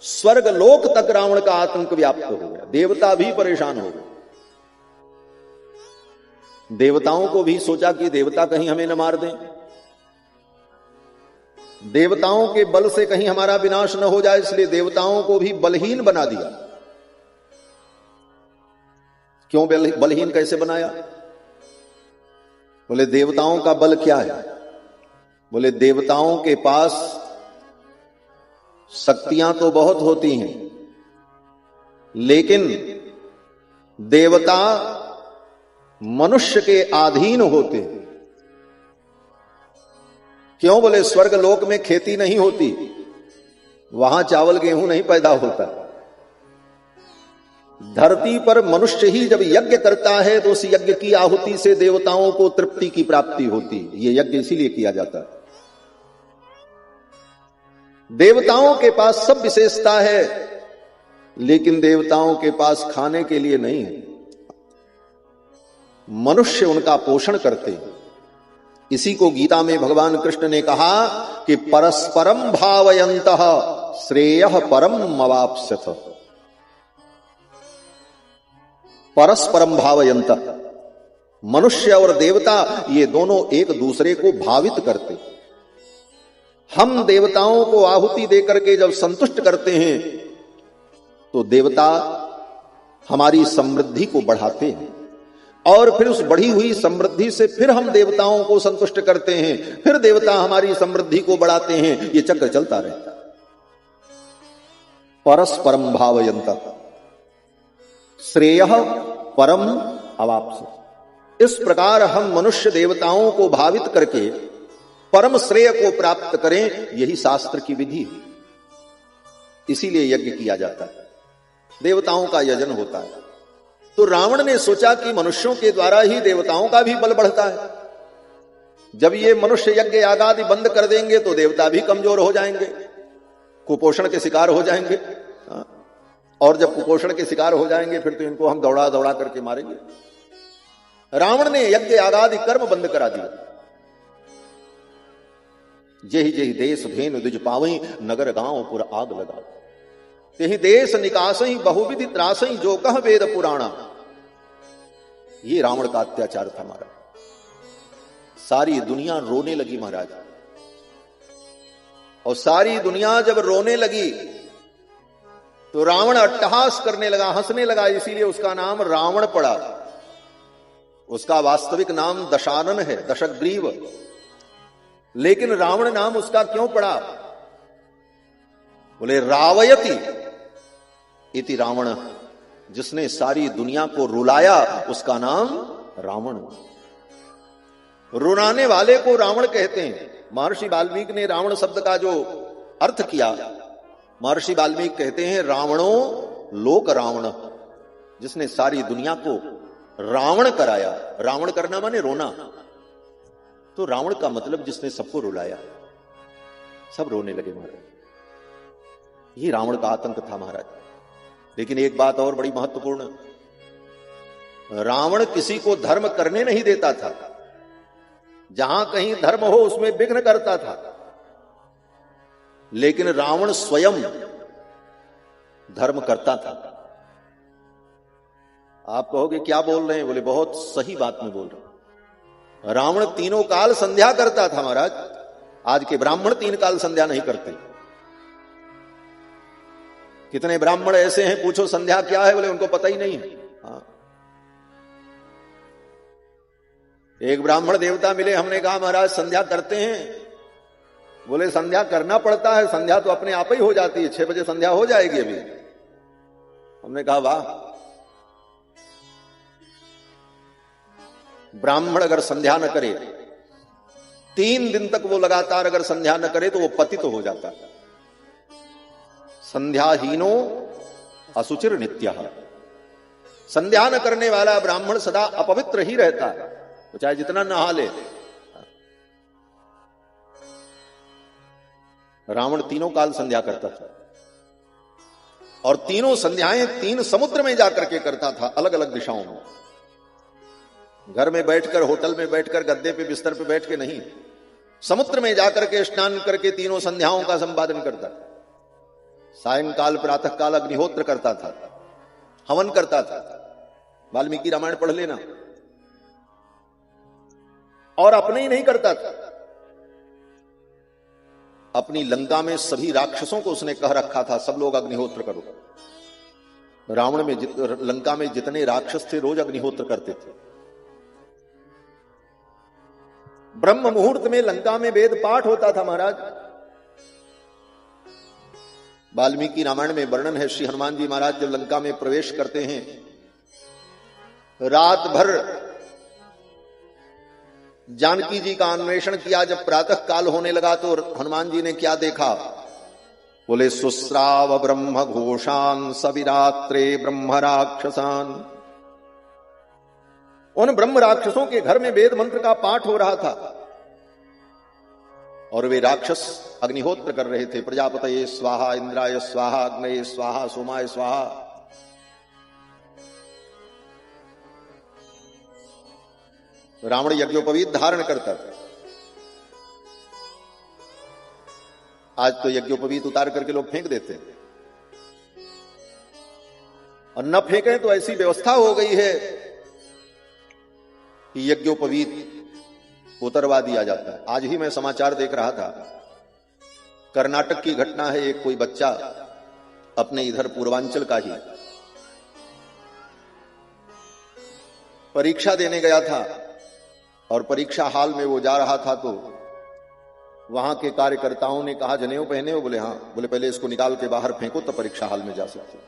स्वर्ग लोक तक रावण का आतंक व्याप्त हो गया। देवता भी परेशान हो गए। देवताओं को भी सोचा कि देवता कहीं हमें न मार दें, देवताओं के बल से कहीं हमारा विनाश न हो जाए, इसलिए देवताओं को भी बलहीन बना दिया। क्यों बलहीन कैसे बनाया? बोले देवताओं का बल क्या है? बोले देवताओं के पास शक्तियां तो बहुत होती हैं, लेकिन देवता मनुष्य के अधीन होते हैं। क्यों? बोले स्वर्ग लोक में खेती नहीं होती, वहां चावल गेहूं नहीं पैदा होता। धरती पर मनुष्य ही जब यज्ञ करता है तो उस यज्ञ की आहुति से देवताओं को तृप्ति की प्राप्ति होती है। यह यज्ञ इसीलिए किया जाता है। देवताओं के पास सब विशेषता है, लेकिन देवताओं के पास खाने के लिए नहीं है। मनुष्य उनका पोषण करते हैं। इसी को गीता में भगवान कृष्ण ने कहा कि परस्परम भावयन्तः श्रेयः परम अवाप्स्यथ। परस्परम भावयन्तः, मनुष्य और देवता ये दोनों एक दूसरे को भावित करते। हम देवताओं को आहुति देकर के जब संतुष्ट करते हैं तो देवता हमारी समृद्धि को बढ़ाते हैं, और फिर उस बढ़ी हुई समृद्धि से फिर हम देवताओं को संतुष्ट करते हैं, फिर देवता हमारी समृद्धि को बढ़ाते हैं। ये चक्र चलता रहता। परस्परम भावयंत श्रेयः परम अवाप्स्य। इस प्रकार हम मनुष्य देवताओं को भावित करके परम श्रेय को प्राप्त करें, यही शास्त्र की विधि है। इसीलिए यज्ञ किया जाता है, देवताओं का यजन होता है। तो रावण ने सोचा कि मनुष्यों के द्वारा ही देवताओं का भी बल बढ़ता है। जब ये मनुष्य यज्ञ याग आदि बंद कर देंगे तो देवता भी कमजोर हो जाएंगे, कुपोषण के शिकार हो जाएंगे। और जब कुपोषण के शिकार हो जाएंगे फिर तो इनको हम दौड़ा दौड़ा करके मारेंगे। रावण ने यज्ञ याग आदि कर्म बंद करा दिया। जेहि जेहि देश धेनु द्विज पावई, नगर गांव पुर आग लगा। तेहि देश निकासई बहुविधि त्रासई, जो कह वेद पुराणा। ये रावण का अत्याचार था महाराज। सारी दुनिया रोने लगी महाराज। और सारी दुनिया जब रोने लगी तो रावण अट्टहास करने लगा, हंसने लगा। इसीलिए उसका नाम रावण पड़ा। उसका वास्तविक नाम दशानन है, दशग्रीव। लेकिन रावण नाम उसका क्यों पड़ा? बोले रावयति इति रावण, जिसने सारी दुनिया को रुलाया उसका नाम रावण। रुलाने वाले को रावण कहते हैं। महर्षि वाल्मीकि ने रावण शब्द का जो अर्थ किया, महर्षि वाल्मीकि कहते हैं रावणो लोक रावण, जिसने सारी दुनिया को रावण कराया। रावण करना माने रोना। तो रावण का मतलब जिसने सबको रुलाया, सब रोने लगे महाराज। ये रावण का आतंक था महाराज। लेकिन एक बात और बड़ी महत्वपूर्ण, रावण किसी को धर्म करने नहीं देता था। जहां कहीं धर्म हो उसमें विघ्न करता था। लेकिन रावण स्वयं धर्म करता था। आप कहोगे क्या बोल रहे हैं? बोले बहुत सही बात में बोल रहे हैं। रावण तीनों काल संध्या करता था महाराज। आज के ब्राह्मण 3 काल संध्या नहीं करते। कितने ब्राह्मण ऐसे हैं, पूछो संध्या क्या है, बोले उनको पता ही नहीं है। हाँ। एक ब्राह्मण देवता मिले, हमने कहा महाराज संध्या करते हैं? बोले संध्या करना पड़ता है, संध्या तो अपने आप ही हो जाती है, 6 बजे संध्या हो जाएगी अभी। हमने कहा वाह, ब्राह्मण अगर संध्या न करे, 3 दिन तक वो लगातार अगर संध्या न करे तो वो पतित हो जाता है। संध्याहीनो असुचिर नित्यः। संध्या न करने वाला ब्राह्मण सदा अपवित्र ही रहता है, तो चाहे जितना नहा ले। रावण तीनों काल संध्या करता था और तीनों संध्याएं 3 समुद्र में जाकर के करता था, अलग अलग दिशाओं में। घर में बैठकर, होटल में बैठकर, गद्दे पे बिस्तर पे बैठ के नहीं, समुद्र में जाकर के स्नान करके तीनों संध्याओं का संपादन करता। सायंकाल प्रातः काल अग्निहोत्र करता था, हवन करता था। वाल्मीकि रामायण पढ़ लेना। और अपने ही नहीं करता था, अपनी लंका में सभी राक्षसों को उसने कह रखा था सब लोग अग्निहोत्र करो। रावण में लंका में जितने राक्षस थे रोज अग्निहोत्र करते थे। ब्रह्म मुहूर्त में लंका में वेद पाठ होता था महाराज। वाल्मीकि रामायण में वर्णन है, श्री हनुमान जी महाराज जब लंका में प्रवेश करते हैं, रात भर जानकी जी का अन्वेषण किया। जब प्रातः काल होने लगा तो हनुमान जी ने क्या देखा? बोले सुस्राव ब्रह्म घोषान सविरात्रे ब्रह्म राक्षसान। उन ब्रह्म राक्षसों के घर में वेद मंत्र का पाठ हो रहा था और वे राक्षस अग्निहोत्र कर रहे थे। प्रजापतये स्वाहा, इंद्राय स्वाहा, अग्नये स्वाहा, सोमाय स्वाहा। रावण यज्ञोपवीत धारण करता था। आज तो यज्ञोपवीत उतार करके लोग फेंक देते हैं, और न फेंकें तो ऐसी व्यवस्था हो गई है कि यज्ञोपवीत उतरवा दिया जाता है। आज ही मैं समाचार देख रहा था, कर्नाटक की घटना है। एक कोई बच्चा अपने इधर पूर्वांचल का ही परीक्षा देने गया था और परीक्षा हाल में वो जा रहा था तो वहां के कार्यकर्ताओं ने कहा, जनेऊ पहने हो? बोले हाँ। बोले पहले इसको निकाल के बाहर फेंको तो परीक्षा हाल में जा सकते।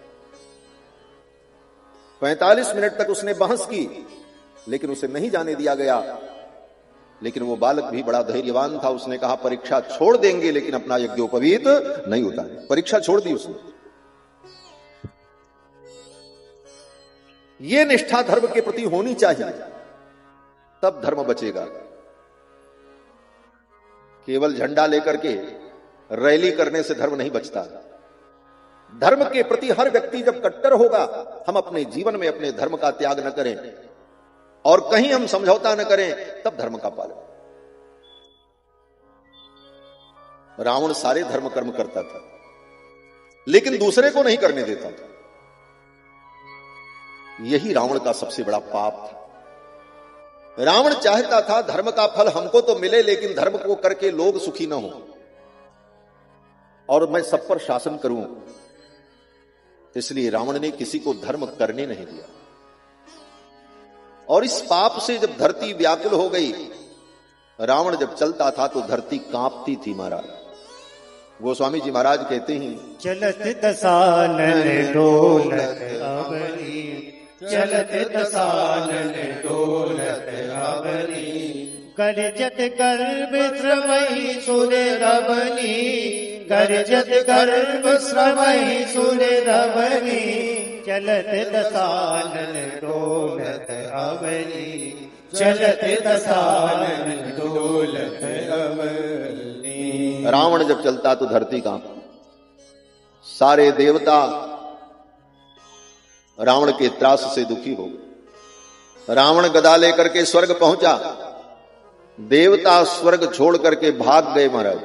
45 मिनट तक उसने बहस की लेकिन उसे नहीं जाने दिया गया। लेकिन वो बालक भी बड़ा धैर्यवान था, उसने कहा परीक्षा छोड़ देंगे लेकिन अपना यज्ञोपवीत नहीं उतारे। परीक्षा छोड़ दी उसने। ये निष्ठा धर्म के प्रति होनी चाहिए, तब धर्म बचेगा। केवल झंडा लेकर के रैली करने से धर्म नहीं बचता। धर्म के प्रति हर व्यक्ति जब कट्टर होगा, हम अपने जीवन में अपने धर्म का त्याग न करें और कहीं हम समझौता न करें, तब धर्म का पालन। रावण सारे धर्म कर्म करता था लेकिन दूसरे को नहीं करने देता था। यही रावण का सबसे बड़ा पाप था। रावण चाहता था धर्म का फल हमको तो मिले लेकिन धर्म को करके लोग सुखी न हो और मैं सब पर शासन करूं। इसलिए रावण ने किसी को धर्म करने नहीं दिया। और इस पाप से जब धरती व्याकुल हो गई, रावण जब चलता था तो धरती कांपती थी। महाराज गोस्वामी जी महाराज कहते हैं, चलत दसानन डोलत अवनी, चलत दसानन डोलत अवनी, करजत गर्भ श्रवई सुर रवनी, करजत गर्भ श्रवई सुर रवनी, चलत दसानन डोलत अवनी, चलत दसानन डोलत अवनी। रावण जब चलता तो धरती कांप। सारे देवता रावण के त्रास से दुखी हो गए। रावण गदा लेकर के स्वर्ग पहुंचा। देवता स्वर्ग छोड़ करके भाग गए। महाराज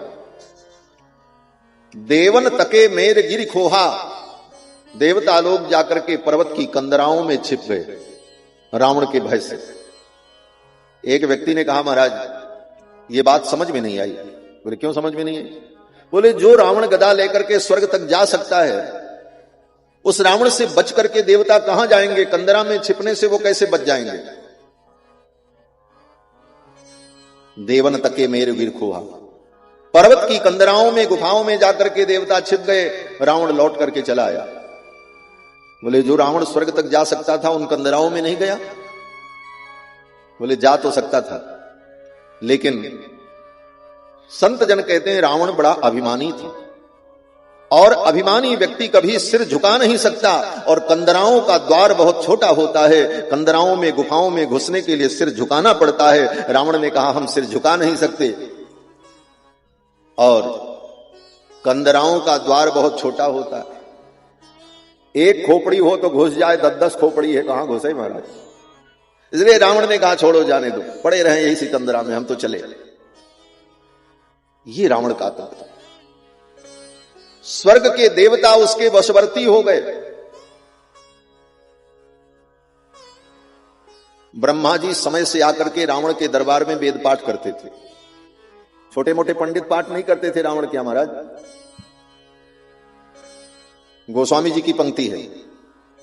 देवन तके मेर गिर खोहा, देवता लोग जाकर के पर्वत की कंदराओं में छिप गए रावण के भय से। एक व्यक्ति ने कहा, महाराज ये बात समझ में नहीं आई। बोले क्यों समझ में नहीं आई? बोले जो रावण गदा लेकर के स्वर्ग तक जा सकता है, उस रावण से बच करके देवता कहां जाएंगे? कंदरा में छिपने से वो कैसे बच जाएंगे? देवन तके मेर गिर खोहा, पर्वत की कंदराओं में गुफाओं में जाकर के देवता छिप गए। रावण लौट करके चला आया। बोले जो रावण स्वर्ग तक जा सकता था उन कंदराओं में नहीं गया? बोले जा तो सकता था, लेकिन संत जन कहते हैं रावण बड़ा अभिमानी था और अभिमानी व्यक्ति कभी सिर झुका नहीं सकता और कंदराओं का द्वार बहुत छोटा होता है। कंदराओं में गुफाओं में घुसने के लिए सिर झुकाना पड़ता है। रावण ने कहा हम सिर झुका नहीं सकते और कंदराओं का द्वार बहुत छोटा होता है। एक खोपड़ी हो तो घुस जाए, 10-10 खोपड़ी है, कहां घुसे महाराज? इसलिए रावण ने कहा छोड़ो, जाने दो, पड़े रहे यही सिकंदरा में, हम तो चले। ये रावण का तंत्र। स्वर्ग के देवता उसके वशवर्ती हो गए। ब्रह्मा जी समय से आकर के रावण के दरबार में वेद पाठ करते थे। छोटे मोटे पंडित पाठ नहीं करते थे रावण क्या महाराज? गोस्वामी जी की पंक्ति है,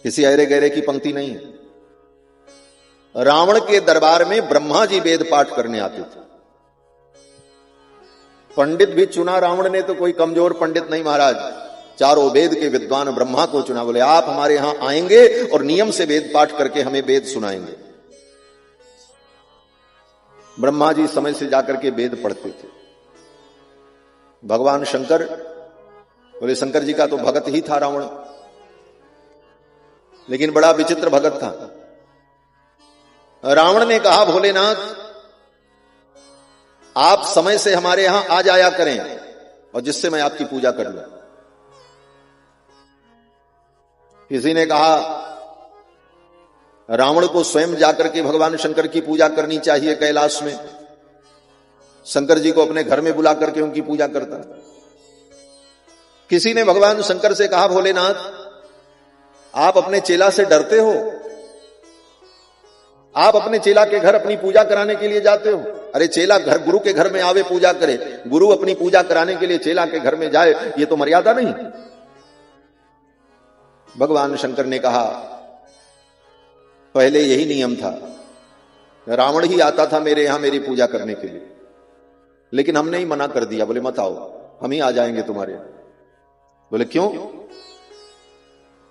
किसी अरे गहरे की पंक्ति नहीं है। रावण के दरबार में ब्रह्मा जी वेद पाठ करने आते थे। पंडित भी चुना रावण ने तो कोई कमजोर पंडित नहीं महाराज, चारों वेद के विद्वान ब्रह्मा को चुना। बोले आप हमारे यहां आएंगे और नियम से वेद पाठ करके हमें वेद सुनाएंगे। ब्रह्मा जी समय से जाकर के वेद पढ़ते थे। भगवान शंकर, बोले शंकर जी का तो भगत ही था रावण, लेकिन बड़ा विचित्र भगत था। रावण ने कहा भोलेनाथ आप समय से हमारे यहां आ जाया करें और जिससे मैं आपकी पूजा कर लूं। किसी ने कहा रावण को स्वयं जाकर के भगवान शंकर की पूजा करनी चाहिए कैलाश में। शंकर जी को अपने घर में बुला करके उनकी पूजा करता। किसी ने भगवान शंकर से कहा भोलेनाथ आप अपने चेला से डरते हो, आप अपने चेला के घर अपनी पूजा कराने के लिए जाते हो। अरे चेला घर गुरु के घर में आवे पूजा करे, गुरु अपनी पूजा कराने के लिए चेला के घर में जाए, ये तो मर्यादा नहीं। भगवान शंकर ने कहा पहले यही नियम था, रावण ही आता था मेरे यहां मेरी पूजा करने के लिए, लेकिन हमने ही मना कर दिया, बोले मत आओ, हम ही आ जाएंगे तुम्हारे यहां। बोले क्यों?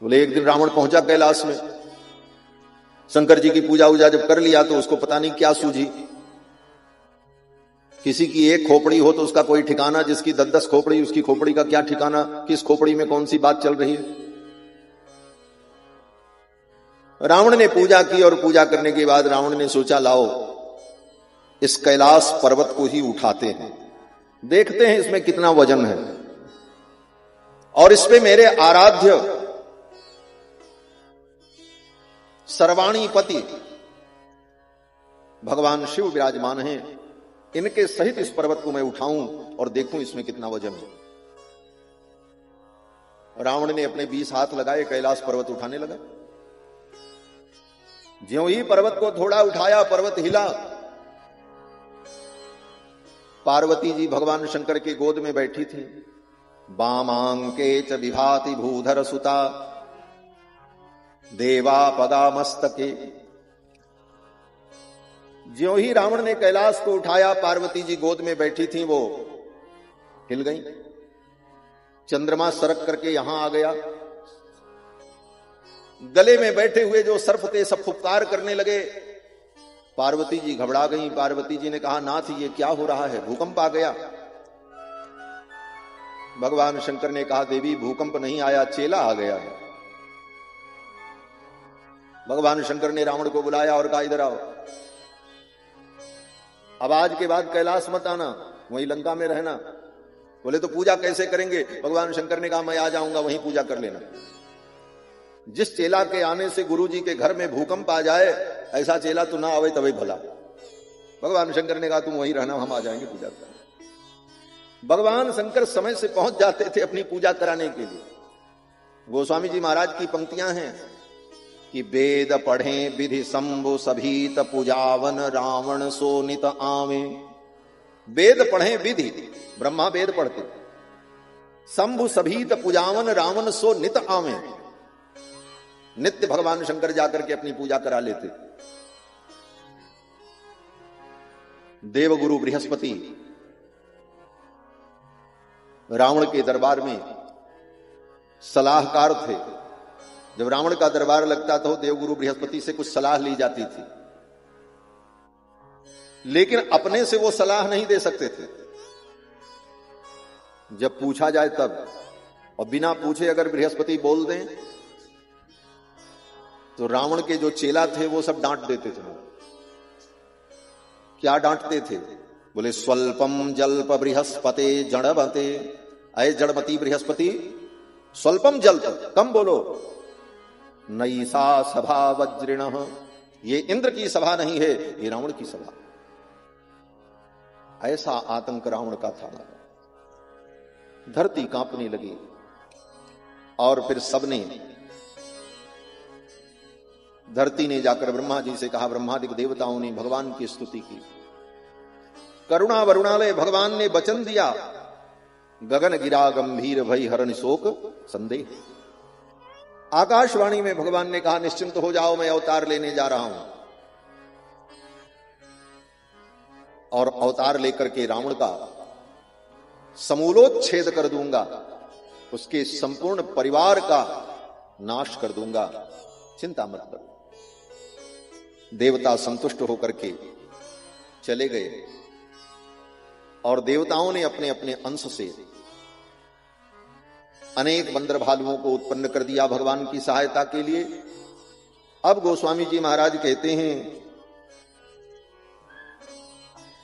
बोले एक दिन रावण पहुंचा कैलाश में, शंकर जी की पूजा वूजा जब कर लिया तो उसको पता नहीं क्या सूझी, किसी की एक खोपड़ी हो तो उसका कोई ठिकाना, जिसकी 10-10 खोपड़ी उसकी खोपड़ी का क्या ठिकाना, किस खोपड़ी में कौन सी बात चल रही है। रावण ने पूजा की और पूजा करने के बाद रावण ने सोचा लाओ इस कैलाश पर्वत को ही उठाते हैं, देखते हैं इसमें कितना वजन है, और इस पे मेरे आराध्य सर्वाणीपति भगवान शिव विराजमान हैं, इनके सहित इस पर्वत को मैं उठाऊं और देखूं इसमें कितना वजन है। रावण ने अपने 20 हाथ लगाए, कैलाश पर्वत उठाने लगा। ज्यों ही पर्वत को थोड़ा उठाया, पर्वत हिला। पार्वती जी भगवान शंकर के गोद में बैठी थी। वामांके च विभाति भूधर सुता देवा पदा मस्तके। ज्यों ही रावण ने कैलाश को उठाया, पार्वती जी गोद में बैठी थी, वो हिल गई। चंद्रमा सरक करके यहां आ गया। गले में बैठे हुए जो सर्प थे सब फुफकार करने लगे। पार्वती जी घबरा गई। पार्वती जी ने कहा नाथ ये क्या हो रहा है, भूकंप आ गया। भगवान शंकर ने कहा देवी भूकंप नहीं आया, चेला आ गया है। भगवान शंकर ने रावण को बुलाया और कहा इधर आओ, अब आज के बाद कैलाश मत आना, वहीं लंका में रहना। बोले तो पूजा कैसे करेंगे? भगवान शंकर ने कहा मैं आ जाऊंगा, वहीं पूजा कर लेना। जिस चेला के आने से गुरु जी के घर में भूकंप आ जाए, ऐसा चेला तो ना आवे तभी भला। भगवान शंकर ने कहा तुम वहीं रहना, हम आ जाएंगे पूजा करने। भगवान शंकर समय से पहुंच जाते थे अपनी पूजा कराने के लिए। गोस्वामी जी महाराज की पंक्तियां हैं कि वेद पढ़े विधि शंभु सभीत पूजावन रावण सो नित आवे। वेद पढ़े विधि, ब्रह्मा वेद पढ़ते, शंभु सभीत पूजावन रावण सो नित आवे। नित्य भगवान शंकर जाकर के अपनी पूजा करा लेते। देवगुरु बृहस्पति रावण के दरबार में सलाहकार थे। जब रावण का दरबार लगता था देवगुरु बृहस्पति से कुछ सलाह ली जाती थी, लेकिन अपने से वो सलाह नहीं दे सकते थे। जब पूछा जाए तब, और बिना पूछे अगर बृहस्पति बोल दें तो रावण के जो चेला थे वो सब डांट देते थे। क्या डांटते थे? बोले स्वल्पम जल्प बृहस्पति जड़मते। अय जड़मती बृहस्पति, स्वल्पम जल्प, कम बोलो। नैसा सभा वज्रिण, ये इंद्र की सभा नहीं है, ये रावण की सभा। ऐसा आतंक रावण का था। धरती कांपने लगी और फिर सबने, धरती ने जाकर ब्रह्मा जी से कहा, ब्रह्मादिक देवताओं ने भगवान की स्तुति की। करुणा वरुणालय भगवान ने वचन दिया, गगन गिरा गंभीर भई हरण शोक संदेह। आकाशवाणी में भगवान ने कहा निश्चिंत हो जाओ, मैं अवतार लेने जा रहा हूं। और अवतार लेकर के रावण का समूलोच्छेद कर दूंगा, उसके संपूर्ण परिवार का नाश कर दूंगा, चिंता मत करो। देवता संतुष्ट होकर के चले गए और देवताओं ने अपने अपने अंश से अनेक बंदर भालुओं को उत्पन्न कर दिया भगवान की सहायता के लिए। अब गोस्वामी जी महाराज कहते हैं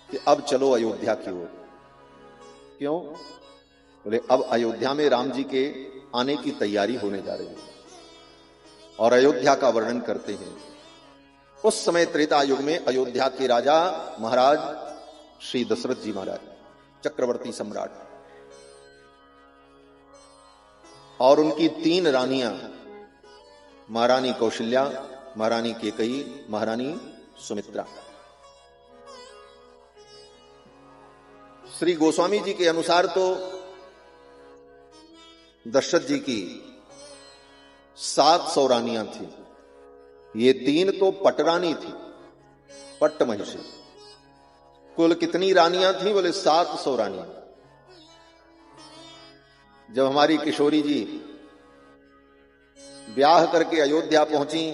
कि अब चलो अयोध्या की ओर। क्यों? बोले अब अयोध्या में राम जी के आने की तैयारी होने जा रही है। और अयोध्या का वर्णन करते हैं। उस समय त्रेता युग में अयोध्या के राजा महाराज श्री दशरथ जी महाराज, चक्रवर्ती सम्राट, और उनकी 3 रानियां, महारानी कौशल्या, महारानी केकई, महारानी सुमित्रा। श्री गोस्वामी जी के अनुसार तो दशरथ जी की 700 रानियां थी। ये 3 तो पटरानी थी पट्ट महिषी। कुल कितनी रानियां थी? बोले 700 रानियां। जब हमारी किशोरी जी ब्याह करके अयोध्या पहुंची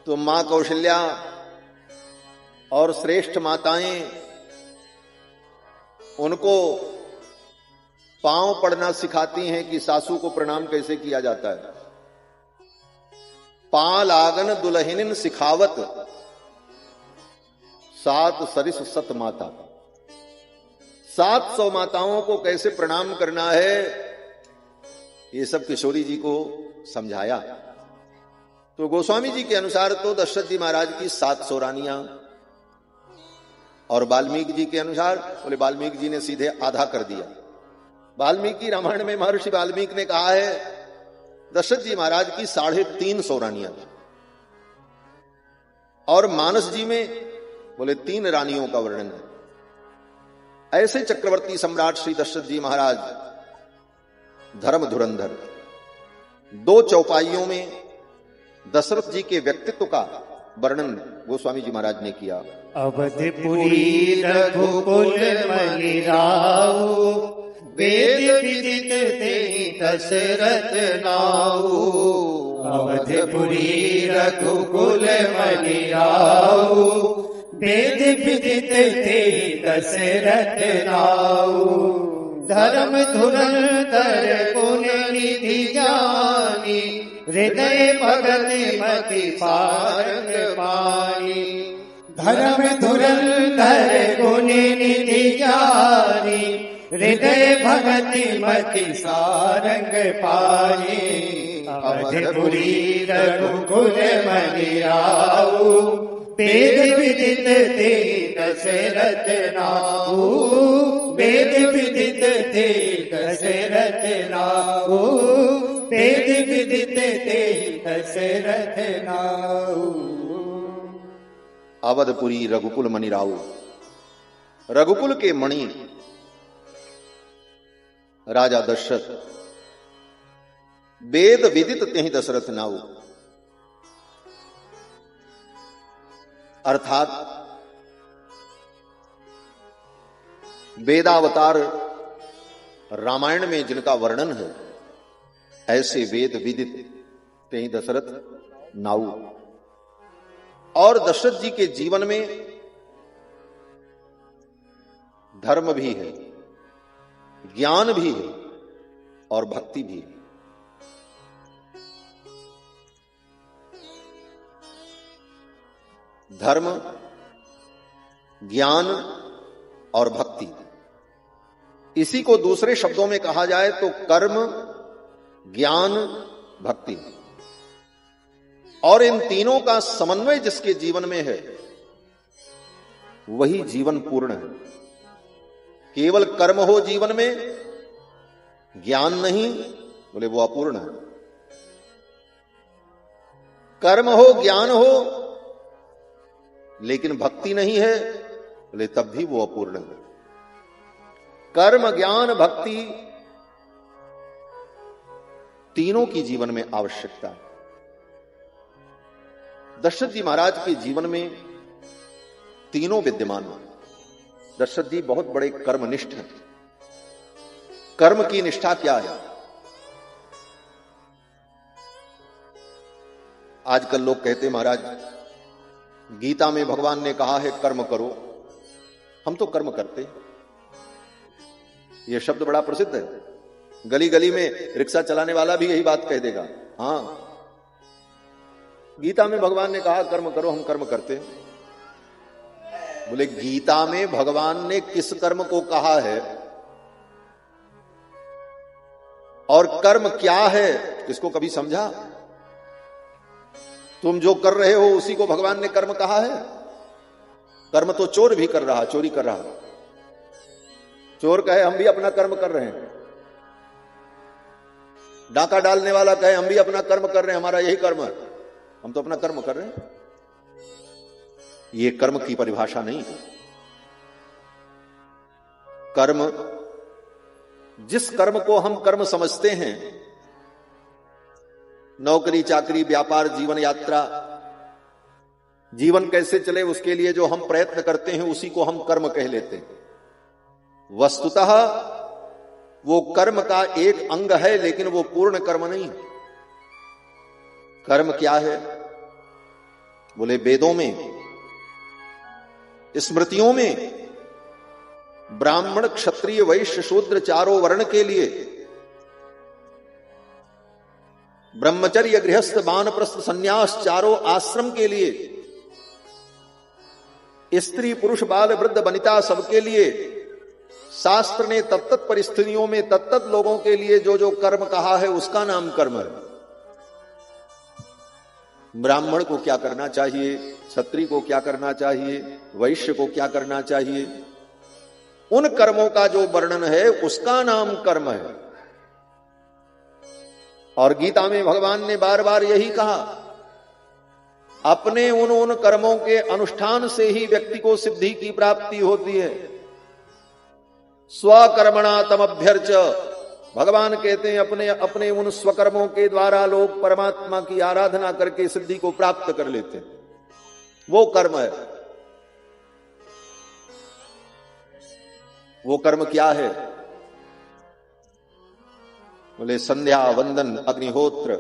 तो मां कौशल्या और श्रेष्ठ माताएं उनको पांव पड़ना सिखाती हैं कि सासू को प्रणाम कैसे किया जाता है। पाल आगन दुल्हनिन सिखावत, 7 सरिस सत माता। 700 माताओं को कैसे प्रणाम करना है, ये सब किशोरी जी को समझाया। तो गोस्वामी जी के अनुसार तो दशरथ जी महाराज की 700 रानियां, और वाल्मीकि जी के अनुसार बोले वाल्मीकि जी ने सीधे आधा कर दिया। वाल्मीकि रामायण में महर्षि वाल्मीकि ने कहा है दशरथ जी महाराज की 350 रानियां थी, और मानस जी में बोले 3 रानियों का वर्णन है। ऐसे चक्रवर्ती सम्राट श्री दशरथ जी महाराज धर्म धुरंधर 2 चौपाइयों में दशरथ जी के व्यक्तित्व का वर्णन गोस्वामी जी महाराज ने किया। अवधपुरी रघुकुल मणि राऊ, वेद विदित तेहि दशरथ नाऊ। अवधपुरी रघुकुल मणि राऊ, वेद विदित तेहि दशरथ नाऊ। धर्म धुरंधर गुण निधि जानी, हृदय भगत मति पारंग पानी। धर्म धुरंधर गुण निधि जानी, हृदय भगति मति सारंग पानी। अवधपुरी रघुकुल मणि राऊ, वेद विदित तेहि दशरथ नाऊ। वेद विदित तेहि दशरथ नाऊ, वेद विदित तेहि दशरथ नाऊ। अवधपुरी रघुकुल मणि राऊ, रघुकुल के मणि राजा दशरथ। वेद विदित तेहि दशरथ नाऊ, अर्थात वेदावतार रामायण में जिनका वर्णन है, ऐसे वेद विदित तेहि दशरथ नाऊ। और दशरथ जी के जीवन में धर्म भी है, ज्ञान भी है और भक्ति भी है। धर्म, ज्ञान और भक्ति, इसी को दूसरे शब्दों में कहा जाए तो कर्म, ज्ञान, भक्ति। और इन तीनों का समन्वय जिसके जीवन में है वही जीवन पूर्ण है। केवल कर्म हो जीवन में, ज्ञान नहीं, बोले वो अपूर्ण है। कर्म हो, ज्ञान हो, लेकिन भक्ति नहीं है, बोले तब भी वो अपूर्ण है। कर्म, ज्ञान, भक्ति तीनों की जीवन में आवश्यकता है। दशरथ जी महाराज के जीवन में तीनों विद्यमान हैं। दशरथ जी बहुत बड़े कर्मनिष्ठ हैं। कर्म की निष्ठा क्या है? आजकल लोग कहते महाराज गीता में भगवान ने कहा है कर्म करो, हम तो कर्म करते। यह शब्द बड़ा प्रसिद्ध है, गली गली में रिक्शा चलाने वाला भी यही बात कह देगा। हाँ, गीता में भगवान ने कहा कर्म करो, हम कर्म करते। बोले गीता में भगवान ने किस कर्म को कहा है और कर्म क्या है, इसको कभी समझा? तुम जो कर रहे हो उसी को भगवान ने कर्म कहा है। कर्म तो चोर भी कर रहा, चोरी कर रहा। चोर कहे हम भी अपना कर्म कर रहे हैं, डाका डालने वाला कहे हम भी अपना कर्म कर रहे हैं, हमारा यही कर्म है, हम तो अपना कर्म कर रहे हैं। ये कर्म की परिभाषा नहीं है। कर्म, जिस कर्म को हम कर्म समझते हैं, नौकरी चाकरी, व्यापार, जीवन यात्रा, जीवन कैसे चले उसके लिए जो हम प्रयत्न करते हैं उसी को हम कर्म कह लेते हैं। वस्तुतः वो कर्म का एक अंग है, लेकिन वो पूर्ण कर्म नहीं। कर्म क्या है? बोले वेदों में, स्मृतियों में ब्राह्मण क्षत्रिय वैश्य शूद्र चारों वर्ण के लिए, ब्रह्मचर्य गृहस्थ वानप्रस्थ संन्यास चारों आश्रम के लिए, स्त्री पुरुष बाल वृद्ध वनिता सबके लिए शास्त्र ने तत्त परिस्थितियों में तत्त लोगों के लिए जो जो कर्म कहा है उसका नाम कर्म है। ब्राह्मण को क्या करना चाहिए, क्षत्रिय को क्या करना चाहिए, वैश्य को क्या करना चाहिए, उन कर्मों का जो वर्णन है उसका नाम कर्म है। और गीता में भगवान ने बार बार यही कहा, अपने उन कर्मों के अनुष्ठान से ही व्यक्ति को सिद्धि की प्राप्ति होती है। स्वकर्मणा तमभ्यर्च, भगवान कहते हैं अपने अपने उन स्वकर्मों के द्वारा लोग परमात्मा की आराधना करके सिद्धि को प्राप्त कर लेते हैं, वो कर्म है। वो कर्म क्या है? बोले संध्या वंदन अग्निहोत्र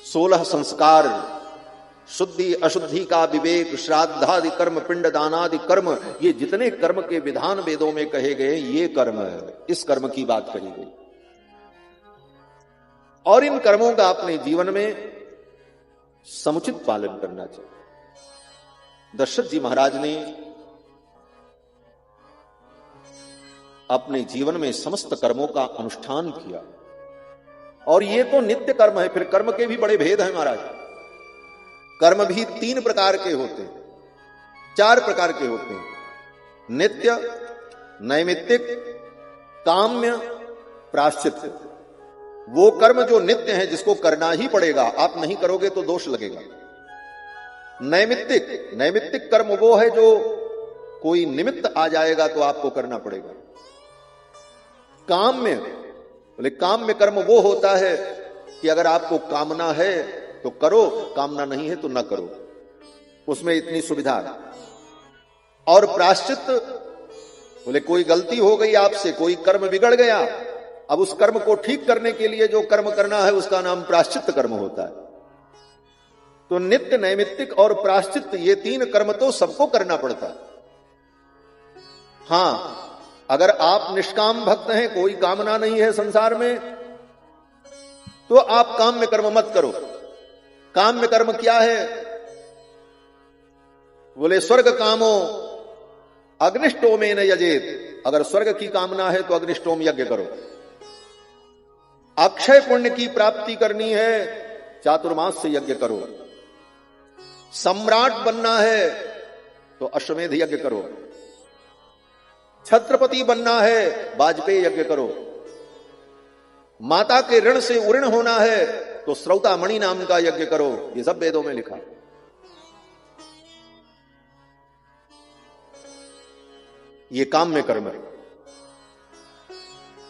16 संस्कार, शुद्धि अशुद्धि का विवेक, श्राद्धादि कर्म, पिंड दानादि कर्म, ये जितने कर्म के विधान वेदों में कहे गए ये कर्म है। इस कर्म की बात कही गई और इन कर्मों का अपने जीवन में समुचित पालन करना चाहिए। दशरथ जी महाराज ने अपने जीवन में समस्त कर्मों का अनुष्ठान किया और ये तो नित्य कर्म है। फिर कर्म के भी बड़े भेद हैं महाराज। कर्म भी 3 प्रकार के होते हैं, 4 प्रकार के होते हैं, नित्य, नैमित्तिक, काम्य, प्रायश्चित। वो कर्म जो नित्य है जिसको करना ही पड़ेगा, आप नहीं करोगे तो दोष लगेगा। नैमित्तिक कर्म वो है जो कोई निमित्त आ जाएगा तो आपको करना पड़ेगा। काम्य, बोले काम्य कर्म वो होता है कि अगर आपको कामना है तो करो, कामना नहीं है तो ना करो, उसमें इतनी सुविधा है। और प्रायश्चित, बोले कोई गलती हो गई आपसे, कोई कर्म बिगड़ गया, अब उस कर्म को ठीक करने के लिए जो कर्म करना है उसका नाम प्रायश्चित कर्म होता है। तो नित्य, नैमित्तिक और प्रायश्चित ये 3 कर्म तो सबको करना पड़ता है। हां, अगर आप निष्काम भक्त हैं, कोई कामना नहीं है संसार में, तो आप काम्य कर्म मत करो। काम्य कर्म क्या है? बोले स्वर्ग कामो अग्निष्टोमेन यजेत, अगर स्वर्ग की कामना है तो अग्निष्टोम यज्ञ करो। अक्षय पुण्य की प्राप्ति करनी है, चातुर्मास से यज्ञ करो। सम्राट बनना है तो अश्वमेध यज्ञ करो। छत्रपति बनना है, वाजपेयी यज्ञ करो। माता के ऋण से उऋण होना है तो श्रौतामणि नाम का यज्ञ करो। ये सब वेदों में लिखा। ये काम्य कर्म है।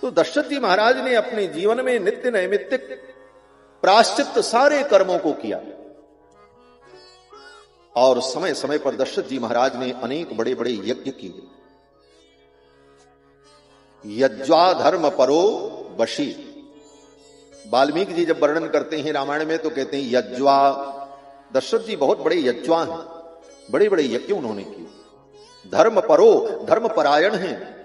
तो दशरथ जी महाराज ने अपने जीवन में नित्य, नैमित्तिक, प्रायश्चित सारे कर्मों को किया और समय समय पर दशरथ जी महाराज ने अनेक बड़े बड़े यज्ञ किए। यज्वा धर्म परो वशी, वाल्मीकि जी जब वर्णन करते हैं रामायण में तो कहते हैं यज्वा। दशरथ जी बहुत बड़े यज्वा हैं, बड़े बड़े यज्ञ उन्होंने किए। धर्म परो, धर्म परायण हैं।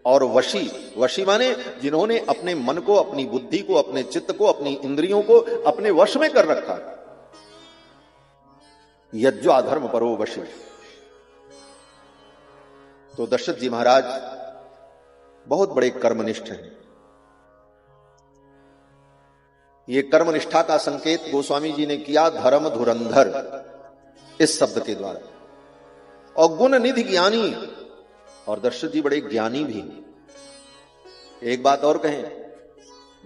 और वशी, वशी माने जिन्होंने अपने मन को, अपनी बुद्धि को, अपने चित्त को, अपनी इंद्रियों को अपने वश में कर रखा। यज्वा धर्म परो वशी। तो दशरथ जी महाराज बहुत बड़े कर्मनिष्ठ हैं। ये कर्मनिष्ठा का संकेत गोस्वामी जी ने किया धर्म धुरंधर इस शब्द के द्वारा। और गुण निधि ज्ञानी, और दशरथ जी बड़े ज्ञानी भी। एक बात और कहें,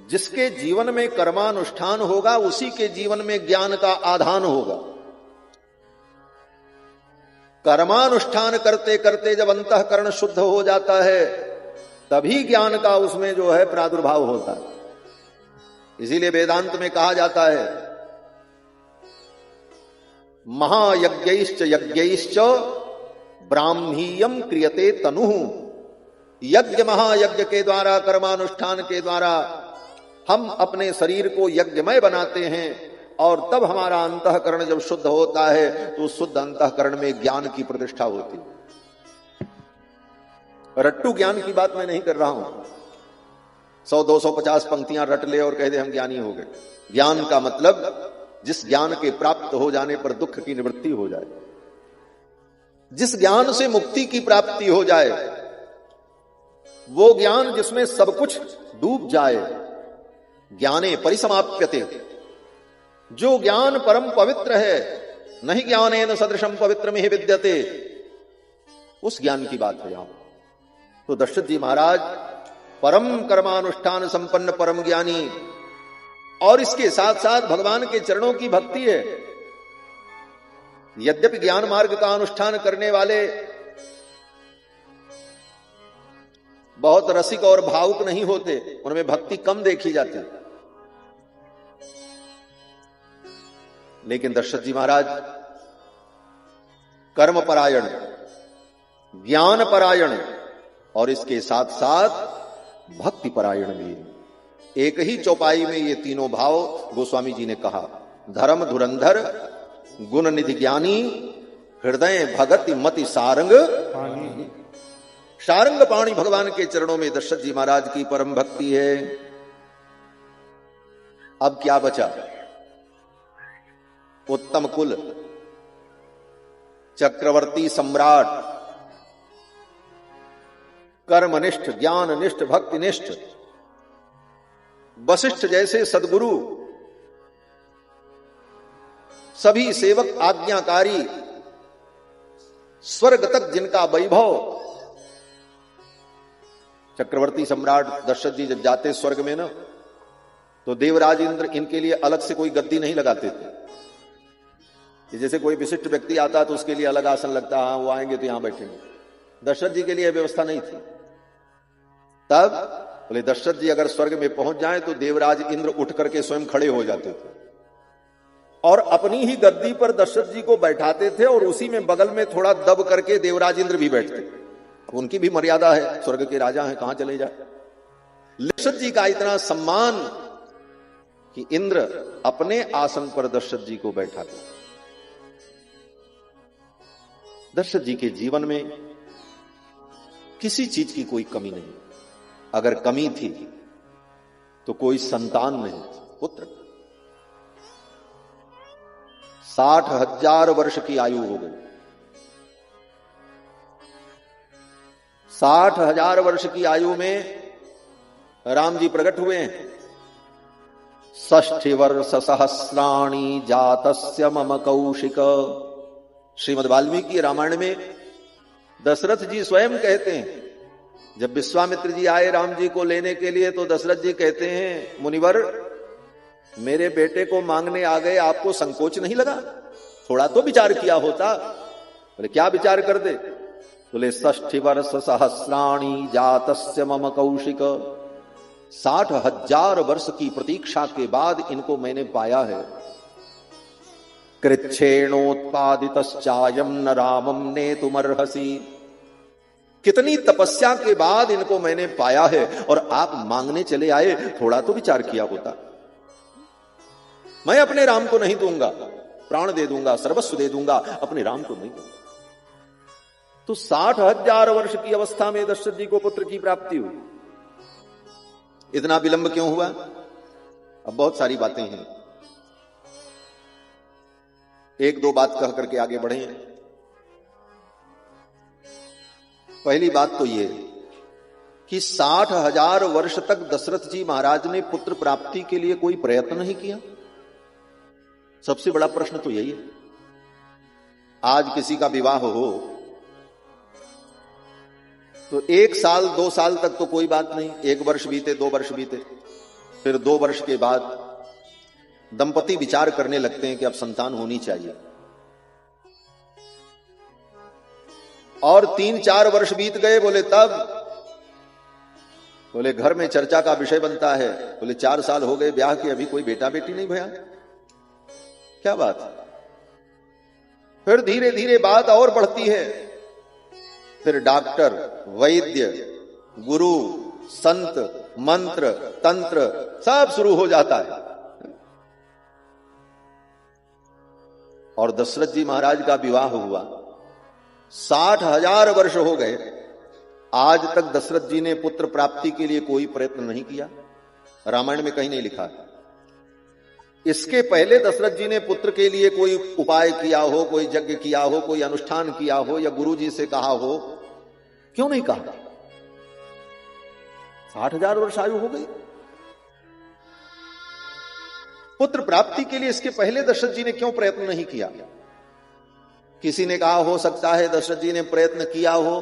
जिसके जीवन में कर्मानुष्ठान होगा उसी के जीवन में ज्ञान का आधान होगा। कर्मानुष्ठान करते करते जब अंतःकरण शुद्ध हो जाता है तभी ज्ञान का उसमें जो है प्रादुर्भाव होता है। इसीलिए वेदांत में कहा जाता है महायज्ञैश्च यज्ञैश्च ब्राह्मीयम क्रियते तनुः। यज्ञ महायज्ञ के द्वारा, कर्मानुष्ठान के द्वारा हम अपने शरीर को यज्ञमय बनाते हैं, और तब हमारा अंतःकरण जब शुद्ध होता है तो शुद्ध अंतःकरण में ज्ञान की प्रतिष्ठा होती है। रट्टू ज्ञान की बात मैं नहीं कर रहा हूं, 100-250 पंक्तियां रट ले और कह दे हम ज्ञानी हो गए। ज्ञान का मतलब जिस ज्ञान के प्राप्त हो जाने पर दुख की निवृत्ति हो जाए, जिस ज्ञान से मुक्ति की प्राप्ति हो जाए, वो ज्ञान जिसमें सब कुछ डूब जाए। ज्ञाने परिसमाप्यते, जो ज्ञान परम पवित्र है, नहीं ज्ञानेन सदृशम पवित्रमिह विद्यते, उस ज्ञान की बात है यहां। तो दशरथ जी महाराज परम कर्मानुष्ठान संपन्न परम ज्ञानी, और इसके साथ साथ भगवान के चरणों की भक्ति है। यद्यपि ज्ञान मार्ग का अनुष्ठान करने वाले बहुत रसिक और भावुक नहीं होते, उनमें भक्ति कम देखी जाती, लेकिन दशरथ जी महाराज कर्म परायण, ज्ञान परायण और इसके साथ साथ भक्ति परायण भी। एक ही चौपाई में ये तीनों भाव गोस्वामी जी ने कहा। धर्म धुरंधर, गुण निधि ज्ञानी, हृदय भगति मति सारंग पानी। सारंग पाणी भगवान के चरणों में दशरथ जी महाराज की परम भक्ति है। अब क्या बचा? उत्तम कुल, चक्रवर्ती सम्राट, कर्मनिष्ठ, ज्ञाननिष्ठ, भक्तिनिष्ठ, वशिष्ठ जैसे सद्गुरु, सभी सेवक आज्ञाकारी, स्वर्ग तक जिनका वैभव। चक्रवर्ती सम्राट दशरथ जी जब जाते स्वर्ग में ना, तो देवराज इंद्र इनके लिए अलग से कोई गद्दी नहीं लगाते थे। जैसे कोई विशिष्ट व्यक्ति आता तो उसके लिए अलग आसन लगता, हाँ वो आएंगे तो यहां बैठेंगे। दशरथ जी के लिए व्यवस्था नहीं थी। तब बोले दशरथ जी अगर स्वर्ग में पहुंच जाएं तो देवराज इंद्र उठ करके स्वयं खड़े हो जाते थे और अपनी ही गद्दी पर दशरथ जी को बैठाते थे, और उसी में बगल में थोड़ा दब करके देवराज इंद्र भी बैठते। उनकी भी मर्यादा है, स्वर्ग के राजा हैं, कहां चले जाए। दशरथ जी का इतना सम्मान कि इंद्र अपने आसन पर दशरथ जी को बैठाते। दशरथ जी के जीवन में किसी चीज की कोई कमी नहीं। अगर कमी थी तो कोई संतान नहीं, पुत्र। 60,000 वर्ष की आयु हो गई। 60,000 वर्ष की आयु में राम जी प्रकट हुए हैं। 60 वर्ष सहस्राणि जातस्य मम कौशिक। श्रीमद् वाल्मीकि रामायण में दशरथ जी स्वयं कहते हैं, जब विश्वामित्र जी आए राम जी को लेने के लिए तो दशरथ जी कहते हैं, मुनिवर मेरे बेटे को मांगने आ गए, आपको संकोच नहीं लगा? थोड़ा तो विचार किया होता। बोले क्या विचार कर दे? बोले 60 वर्ष सहस्राणि जातस्य मम कौशिक। 60,000 वर्ष की प्रतीक्षा के बाद इनको मैंने पाया है। कृच्छेणोत्पादितश्चायं न रामं नेतुमर्हसि। कितनी तपस्या के बाद इनको मैंने पाया है, और आप मांगने चले आए, थोड़ा तो विचार किया होता। मैं अपने राम को नहीं दूंगा, प्राण दे दूंगा, सर्वस्व दे दूंगा, अपने राम को नहीं दूंगा। तो 60,000 वर्ष की अवस्था में दशरथ जी को पुत्र की प्राप्ति हुई। इतना विलंब क्यों हुआ? अब बहुत सारी बातें हैं, एक दो बात कह करके आगे बढ़े। पहली बात तो यह कि 60,000 वर्ष तक दशरथ जी महाराज ने पुत्र प्राप्ति के लिए कोई प्रयत्न नहीं किया। सबसे बड़ा प्रश्न तो यही है। आज किसी का विवाह हो तो 1 साल 2 साल तक तो कोई बात नहीं, 1 वर्ष बीते, 2 वर्ष बीते, फिर 2 वर्ष के बाद दंपति विचार करने लगते हैं कि अब संतान होनी चाहिए, और 3-4 वर्ष बीत गए। बोले तब, बोले घर में चर्चा का विषय बनता है। बोले 4 साल हो गए ब्याह के, अभी कोई बेटा बेटी नहीं भया, क्या बात है? फिर धीरे धीरे बात और बढ़ती है, फिर डॉक्टर, वैद्य, गुरु, संत, मंत्र, तंत्र सब शुरू हो जाता है। और दशरथ जी महाराज का विवाह हुआ, 60,000 वर्ष हो गए, आज तक दशरथ जी ने पुत्र प्राप्ति के लिए कोई प्रयत्न नहीं किया। रामायण में कहीं नहीं लिखा। इसके पहले दशरथ जी ने पुत्र के लिए कोई उपाय किया हो, कोई यज्ञ किया हो, कोई अनुष्ठान किया हो, या गुरु जी से कहा हो? क्यों नहीं कहा? 60,000 वर्ष आयु हो गई। पुत्र प्राप्ति के लिए इसके पहले दशरथ जी ने क्यों प्रयत्न नहीं किया? किसी ने कहा हो सकता है दशरथ जी ने प्रयत्न किया हो,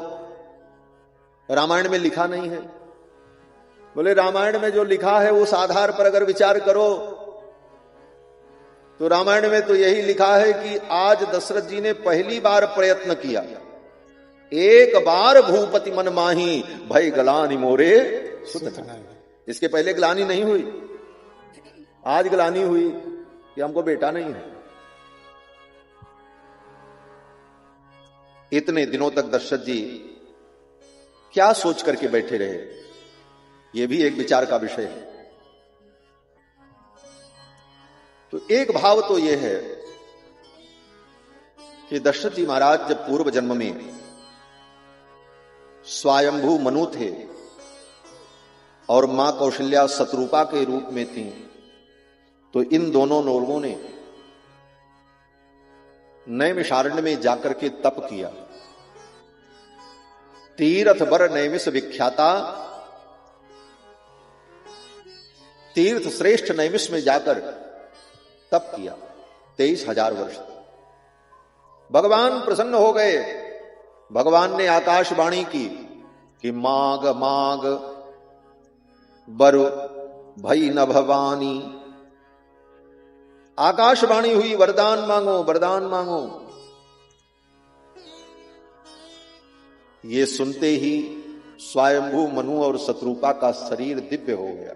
रामायण में लिखा नहीं है। बोले रामायण में जो लिखा है उस आधार पर अगर विचार करो तो रामायण में तो यही लिखा है कि आज दशरथ जी ने पहली बार प्रयत्न किया। एक बार भूपति मन माही भय गलानी मोरे सुत। इसके पहले ग्लानी नहीं हुई, आज ग्लानी हुई कि हमको बेटा नहीं है। इतने दिनों तक दशरथ जी क्या सोच करके बैठे रहे, यह भी एक विचार का विषय है। तो एक भाव तो यह है कि दशरथ जी महाराज जब पूर्व जन्म में स्वयंभू मनु थे और मां कौशल्या शत्रुपा के रूप में थी, तो इन दोनों लोगों ने नैमिषारण्य में जाकर के तप किया। तीर्थ बर नैमिष विख्याता, तीर्थ श्रेष्ठ नैमिष में जाकर तप किया 23,000 वर्ष। भगवान प्रसन्न हो गए। भगवान ने आकाशवाणी की कि माग माग बर भई न भवानी। आकाशवाणी हुई, वरदान मांगो, वरदान मांगो। ये सुनते ही स्वयंभू मनु और शत्रुपा का शरीर दिव्य हो गया।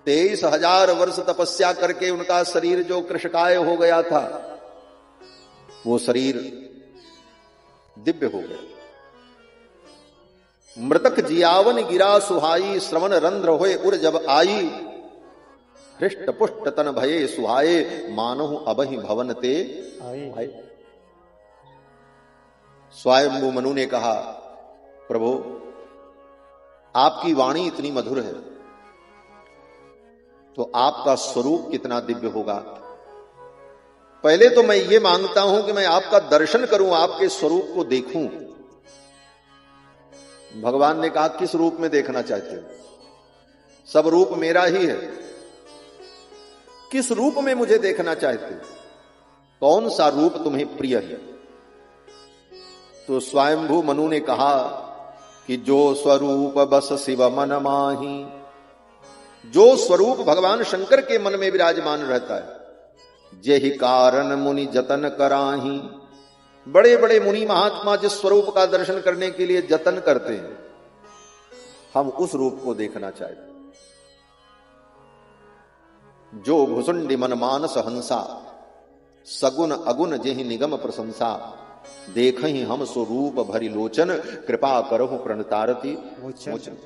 23,000 वर्ष तपस्या करके उनका शरीर जो कृशकाय हो गया था, वो शरीर दिव्य हो गया। मृतक जियावन गिरा सुहाई, श्रवण रंध्र होए उर जब आई। हृष्ट पुष्ट तन भये सुहाए, मानहु अबहि भवन ते आए। स्वयंभू मनु ने कहा, प्रभु आपकी वाणी इतनी मधुर है, तो आपका स्वरूप कितना दिव्य होगा। पहले तो मैं ये मांगता हूं कि मैं आपका दर्शन करूं, आपके स्वरूप को देखूं। भगवान ने कहा, किस रूप में देखना चाहते हो? सब रूप मेरा ही है, किस रूप में मुझे देखना चाहते हो? कौन सा रूप तुम्हें प्रिय है? तो स्वयंभू मनु ने कहा कि जो स्वरूप बस शिव मन माही। जो स्वरूप भगवान शंकर के मन में विराजमान रहता है, जेहि कारण मुनि जतन कराही। बड़े बड़े मुनि महात्मा जिस स्वरूप का दर्शन करने के लिए जतन करते हैं, हम उस रूप को देखना चाहते हैं। जो भुसुंडी मन मानस हंसा, सगुन अगुन जेहि निगम प्रशंसा। देखहि हम स्वरूप भरि लोचन, कृपा करहु प्रणतारति मोचन।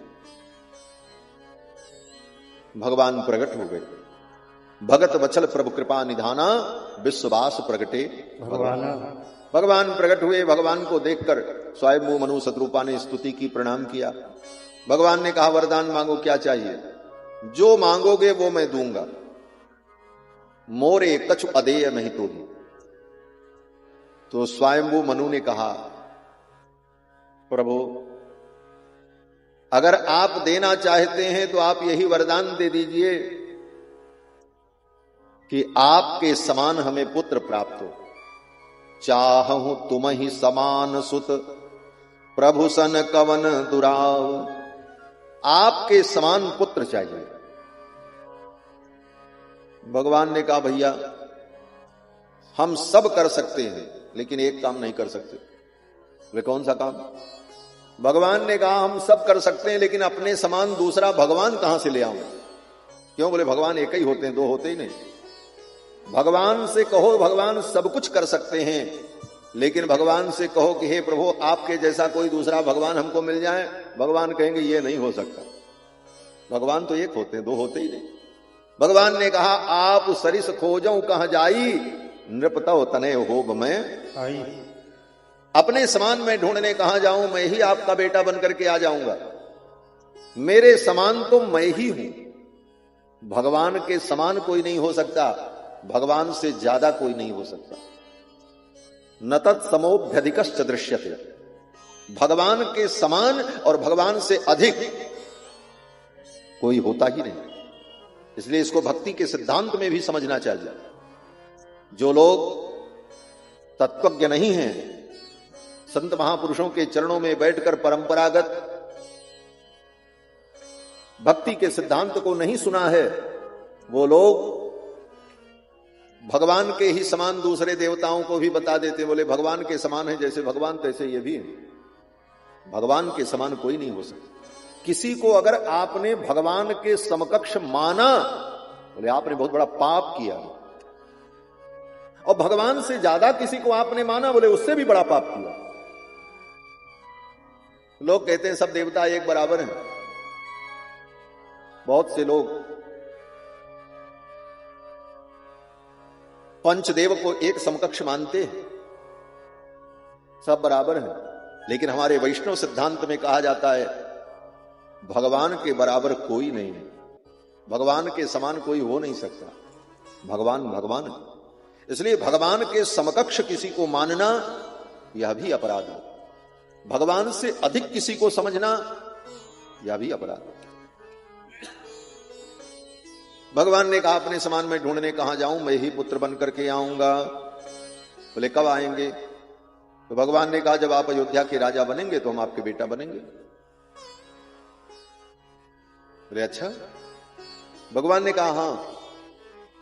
भगवान प्रकट हो गए। भगत वचल प्रभु कृपा निधाना, विश्वास प्रगटे भगवान। भगवान प्रकट हुए। भगवान को देखकर स्वयंभू मनु शत्रुपा ने स्तुति की, प्रणाम किया। भगवान ने कहा, वरदान मांगो, क्या चाहिए? जो मांगोगे वो मैं दूंगा, मोरे कछु अदेय नहीं तो भी। तो स्वयंभू मनु ने कहा, प्रभु अगर आप देना चाहते हैं तो आप यही वरदान दे दीजिए कि आपके समान हमें पुत्र प्राप्त हो। चाहूं तुम ही समान सुत, प्रभु सन कवन दुराव। आपके समान पुत्र चाहिए। भगवान ने कहा, भैया हम सब कर सकते हैं, लेकिन एक काम नहीं कर सकते। वे कौन सा काम? भगवान ने कहा, हम सब कर सकते हैं, लेकिन अपने समान दूसरा भगवान कहां से ले आऊं? क्यों? बोले भगवान एक ही होते हैं, दो होते ही नहीं। भगवान से कहो भगवान सब कुछ कर सकते हैं, लेकिन भगवान से कहो कि हे प्रभु आपके जैसा कोई दूसरा भगवान हमको मिल जाए, भगवान कहेंगे ये नहीं हो सकता। भगवान तो एक होते हैं, दो होते ही नहीं। भगवान ने कहा आप सरिस खोजऊं कहां जाई, नृपतव तनय होब मैं आई। अपने समान में ढूंढने कहां जाऊं, मैं ही आपका बेटा बनकर के आ जाऊंगा। मेरे समान तो मैं ही हूं, भगवान के समान कोई नहीं हो सकता, भगवान से ज्यादा कोई नहीं हो सकता। न तत्समोभ्यधिकश्च दृश्यते, भगवान के समान और भगवान से अधिक कोई होता ही नहीं। इसलिए इसको भक्ति के सिद्धांत में भी समझना चाहिए। जो लोग तत्वज्ञ नहीं हैं, संत महापुरुषों के चरणों में बैठकर परंपरागत भक्ति के सिद्धांत को नहीं सुना है, वो लोग भगवान के ही समान दूसरे देवताओं को भी बता देते, बोले भगवान के समान है, जैसे भगवान तैसे ये भी है। भगवान के समान कोई नहीं हो सकता। किसी को अगर आपने भगवान के समकक्ष माना, बोले आपने बहुत बड़ा पाप किया। और भगवान से ज्यादा किसी को आपने माना, बोले उससे भी बड़ा पाप किया। लोग कहते हैं सब देवता एक बराबर हैं। बहुत से लोग पंचदेव को एक समकक्ष मानते हैं, सब बराबर हैं। लेकिन हमारे वैष्णव सिद्धांत में कहा जाता है भगवान के बराबर कोई नहीं है, भगवान के समान कोई हो नहीं सकता। भगवान भगवान है। इसलिए भगवान के समकक्ष किसी को मानना यह भी अपराध है, भगवान से अधिक किसी को समझना यह भी अपराध है। भगवान ने कहा अपने समान में ढूंढने कहां जाऊं, मैं ही पुत्र बन करके आऊंगा। बोले कब आएंगे? तो भगवान ने कहा जब आप अयोध्या के राजा बनेंगे तो हम आपके बेटा बनेंगे। बोले अच्छा। भगवान ने कहा हां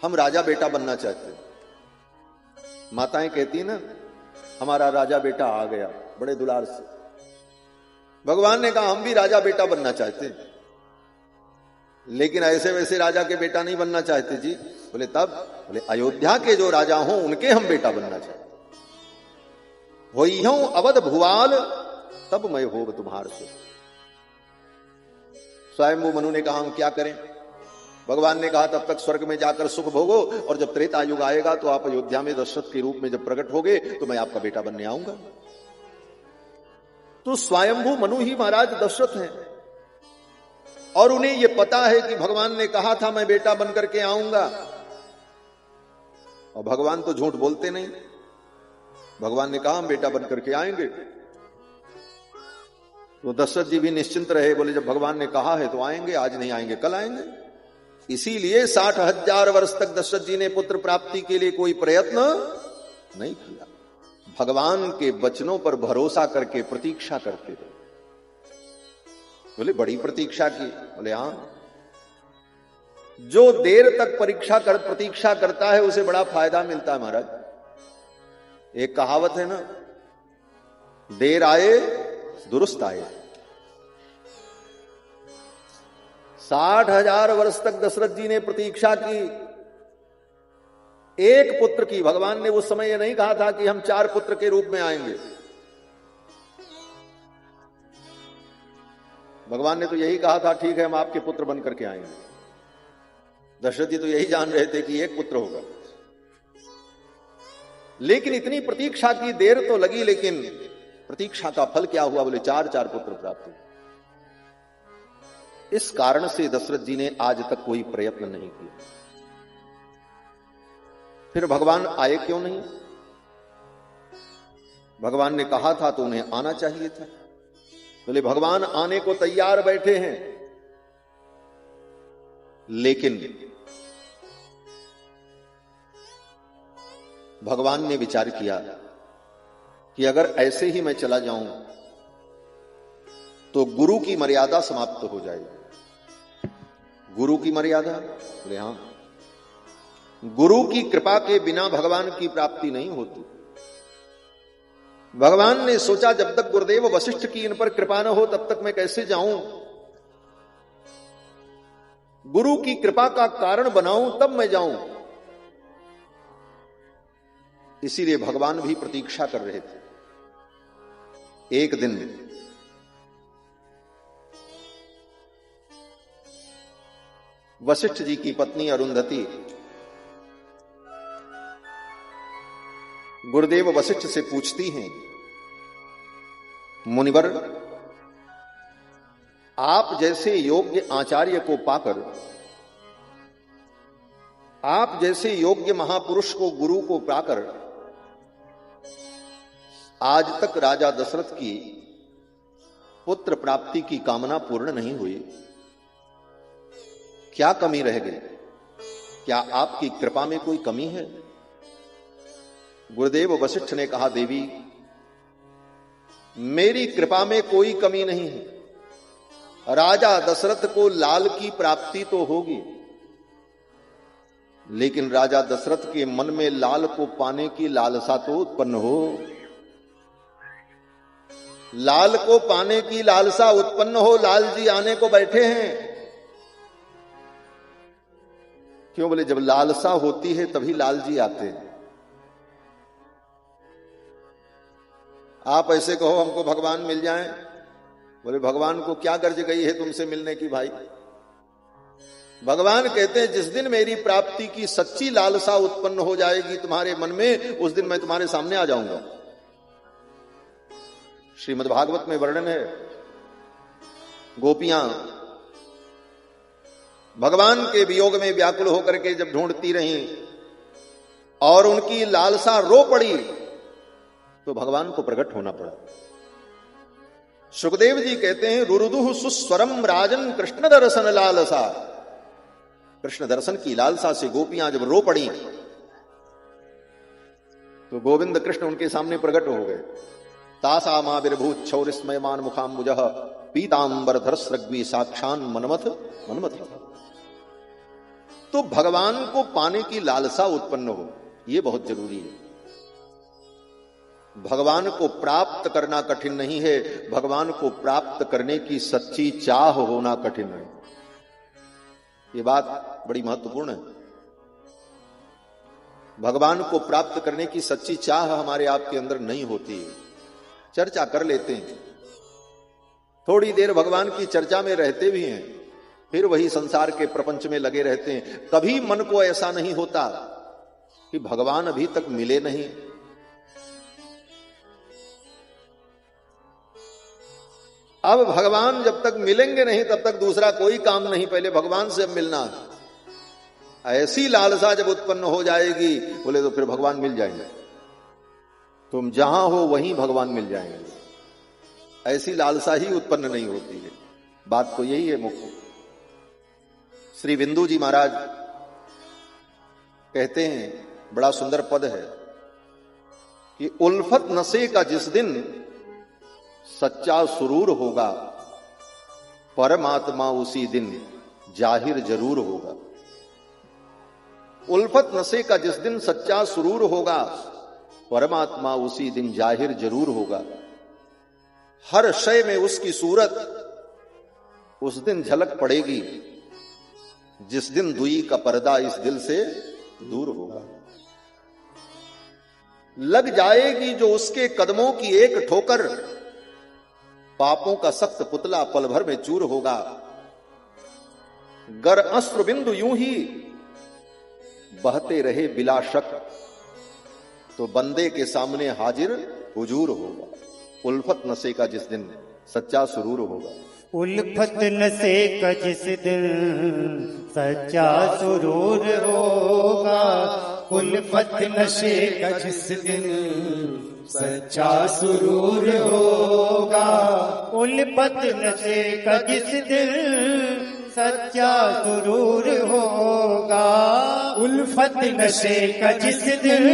हम राजा बेटा बनना चाहते हैं। माताएं कहती है ना हमारा राजा बेटा आ गया बड़े दुलार से। भगवान ने कहा हम भी राजा बेटा बनना चाहते हैं, लेकिन ऐसे वैसे राजा के बेटा नहीं बनना चाहते जी। बोले तब? बोले अयोध्या के जो राजा हों उनके हम बेटा बनना चाहते। होई हूं अवध भुवाल तब मैं होब तुम्हार से। स्वयंभू मनु ने कहा हम क्या करें? भगवान ने कहा तब तक स्वर्ग में जाकर सुख भोगो, और जब त्रेता युग आएगा तो आप अयोध्या में दशरथ के रूप में जब प्रकट होगे तो मैं आपका बेटा बनने आऊंगा। तो स्वयंभू मनु ही महाराज दशरथ हैं, और उन्हें यह पता है कि भगवान ने कहा था मैं बेटा बनकर के आऊंगा। और भगवान तो झूठ बोलते नहीं, भगवान ने कहा हम बेटा बनकर के आएंगे। तो दशरथ जी भी निश्चिंत रहे, बोले जब भगवान ने कहा है तो आएंगे, आज नहीं आएंगे कल आएंगे। इसीलिए 60,000 वर्ष तक दशरथ जी ने पुत्र प्राप्ति के लिए कोई प्रयत्न नहीं किया, भगवान के वचनों पर भरोसा करके प्रतीक्षा करते थे। बोले बड़ी प्रतीक्षा की? बोले हां, जो देर तक प्रतीक्षा करता है उसे बड़ा फायदा मिलता है महाराज। एक कहावत है ना, देर आए दुरुस्त आए। 60,000 वर्ष तक दशरथ जी ने प्रतीक्षा की एक पुत्र की। भगवान ने उस समय यह नहीं कहा था कि हम 4 पुत्र के रूप में आएंगे। भगवान ने तो यही कहा था ठीक है हम आपके पुत्र बन करके आएंगे। दशरथ जी तो यही जान रहे थे कि एक पुत्र होगा, लेकिन इतनी प्रतीक्षा की, देर तो लगी, लेकिन प्रतीक्षा का फल क्या हुआ? बोले 4 पुत्र प्राप्त हुए। इस कारण से दशरथ जी ने आज तक कोई प्रयत्न नहीं किया। फिर भगवान आए क्यों नहीं? भगवान ने कहा था तो उन्हें आना चाहिए था। बोले भगवान आने को तैयार बैठे हैं, लेकिन भगवान ने विचार किया कि अगर ऐसे ही मैं चला जाऊं तो गुरु की मर्यादा समाप्त हो जाएगी। गुरु की मर्यादा? बोले हां, गुरु की कृपा के बिना भगवान की प्राप्ति नहीं होती। भगवान ने सोचा जब तक गुरुदेव वशिष्ठ की इन पर कृपा न हो तब तक मैं कैसे जाऊं, गुरु की कृपा का कारण बनाऊं तब मैं जाऊं। इसीलिए भगवान भी प्रतीक्षा कर रहे थे। एक दिन वशिष्ठ जी की पत्नी अरुंधति गुरुदेव वशिष्ठ से पूछती हैं, मुनिवर, आप जैसे योग्य आचार्य को पाकर, आप जैसे योग्य महापुरुष को, गुरु को पाकर आज तक राजा दशरथ की पुत्र प्राप्ति की कामना पूर्ण नहीं हुई। क्या कमी रह गई? क्या आपकी कृपा में कोई कमी है? गुरुदेव वशिष्ठ ने कहा, देवी, मेरी कृपा में कोई कमी नहीं है। राजा दशरथ को लाल की प्राप्ति तो होगी, लेकिन राजा दशरथ के मन में लाल को पाने की लालसा तो उत्पन्न हो। लाल को पाने की लालसा उत्पन्न हो। लाल जी आने को बैठे हैं। क्यों? बोले, जब लालसा होती है तभी लाल जी आते हैं। आप ऐसे कहो हमको भगवान मिल जाएं, बोले भगवान को क्या गर्ज गई है तुमसे मिलने की भाई। भगवान कहते हैं, जिस दिन मेरी प्राप्ति की सच्ची लालसा उत्पन्न हो जाएगी तुम्हारे मन में, उस दिन मैं तुम्हारे सामने आ जाऊंगा। श्रीमद् भागवत में वर्णन है, गोपियां भगवान के वियोग में व्याकुल होकर के जब ढूंढती रहीं और उनकी लालसा रो पड़ी, तो भगवान को प्रकट होना पड़ा। सुखदेव जी कहते हैं, रुरुदुः सुस्वरम राजन कृष्ण दर्शन लालसा। कृष्ण दर्शन की लालसा से गोपियां जब रो पड़ी, तो गोविंद कृष्ण उनके सामने प्रकट हो गए। तासा मां विर्भूत क्षौरिस्मयमान मुखाम्बुजः पीतांबर धरस्रग्वी साक्षान मनमथ मनमथ। तो भगवान को पाने की लालसा उत्पन्न हो, यह बहुत जरूरी है। भगवान को प्राप्त करना कठिन नहीं है, भगवान को प्राप्त करने की सच्ची चाह होना कठिन है। यह बात बड़ी महत्वपूर्ण है। भगवान को प्राप्त करने की सच्ची चाह हमारे आपके अंदर नहीं होती है। चर्चा कर लेते हैं, थोड़ी देर भगवान की चर्चा में रहते भी हैं, फिर वही संसार के प्रपंच में लगे रहते हैं। कभी मन को ऐसा नहीं होता कि भगवान अभी तक मिले नहीं। अब भगवान जब तक मिलेंगे नहीं तब तक दूसरा कोई काम नहीं, पहले भगवान से मिलना। ऐसी लालसा जब उत्पन्न हो जाएगी, बोले तो फिर भगवान मिल जाएंगे। तुम जहां हो वहीं भगवान मिल जाएंगे। ऐसी लालसा ही उत्पन्न नहीं होती है। बात तो यही है मुख्य। श्री बिंदु जी महाराज कहते हैं, बड़ा सुंदर पद है कि उल्फत नशे का जिस दिन सच्चा सुरूर होगा, परमात्मा उसी दिन जाहिर जरूर होगा। उल्फत नशे का जिस दिन सच्चा सुरूर होगा, परमात्मा उसी दिन जाहिर जरूर होगा। हर शय में उसकी सूरत उस दिन झलक पड़ेगी, जिस दिन दुई का पर्दा इस दिल से दूर होगा। लग जाएगी जो उसके कदमों की एक ठोकर, पापों का सख्त पुतला पल भर में चूर होगा। गर अश्रु बिंदु यूं ही बहते रहे बिला शक, तो बंदे के सामने हाजिर हुजूर होगा। उल्फत नशे का जिस दिन सच्चा सुरूर होगा। उल्फत नशे का जिस दिन सच्चा सुरूर होगा। उल्फत नशे का जिस दिन सच्चा सुरूर होगा। उल्फत नशे का जिस दिन सच्चा सुरूर होगा। उल्फत नशे का जिस दिन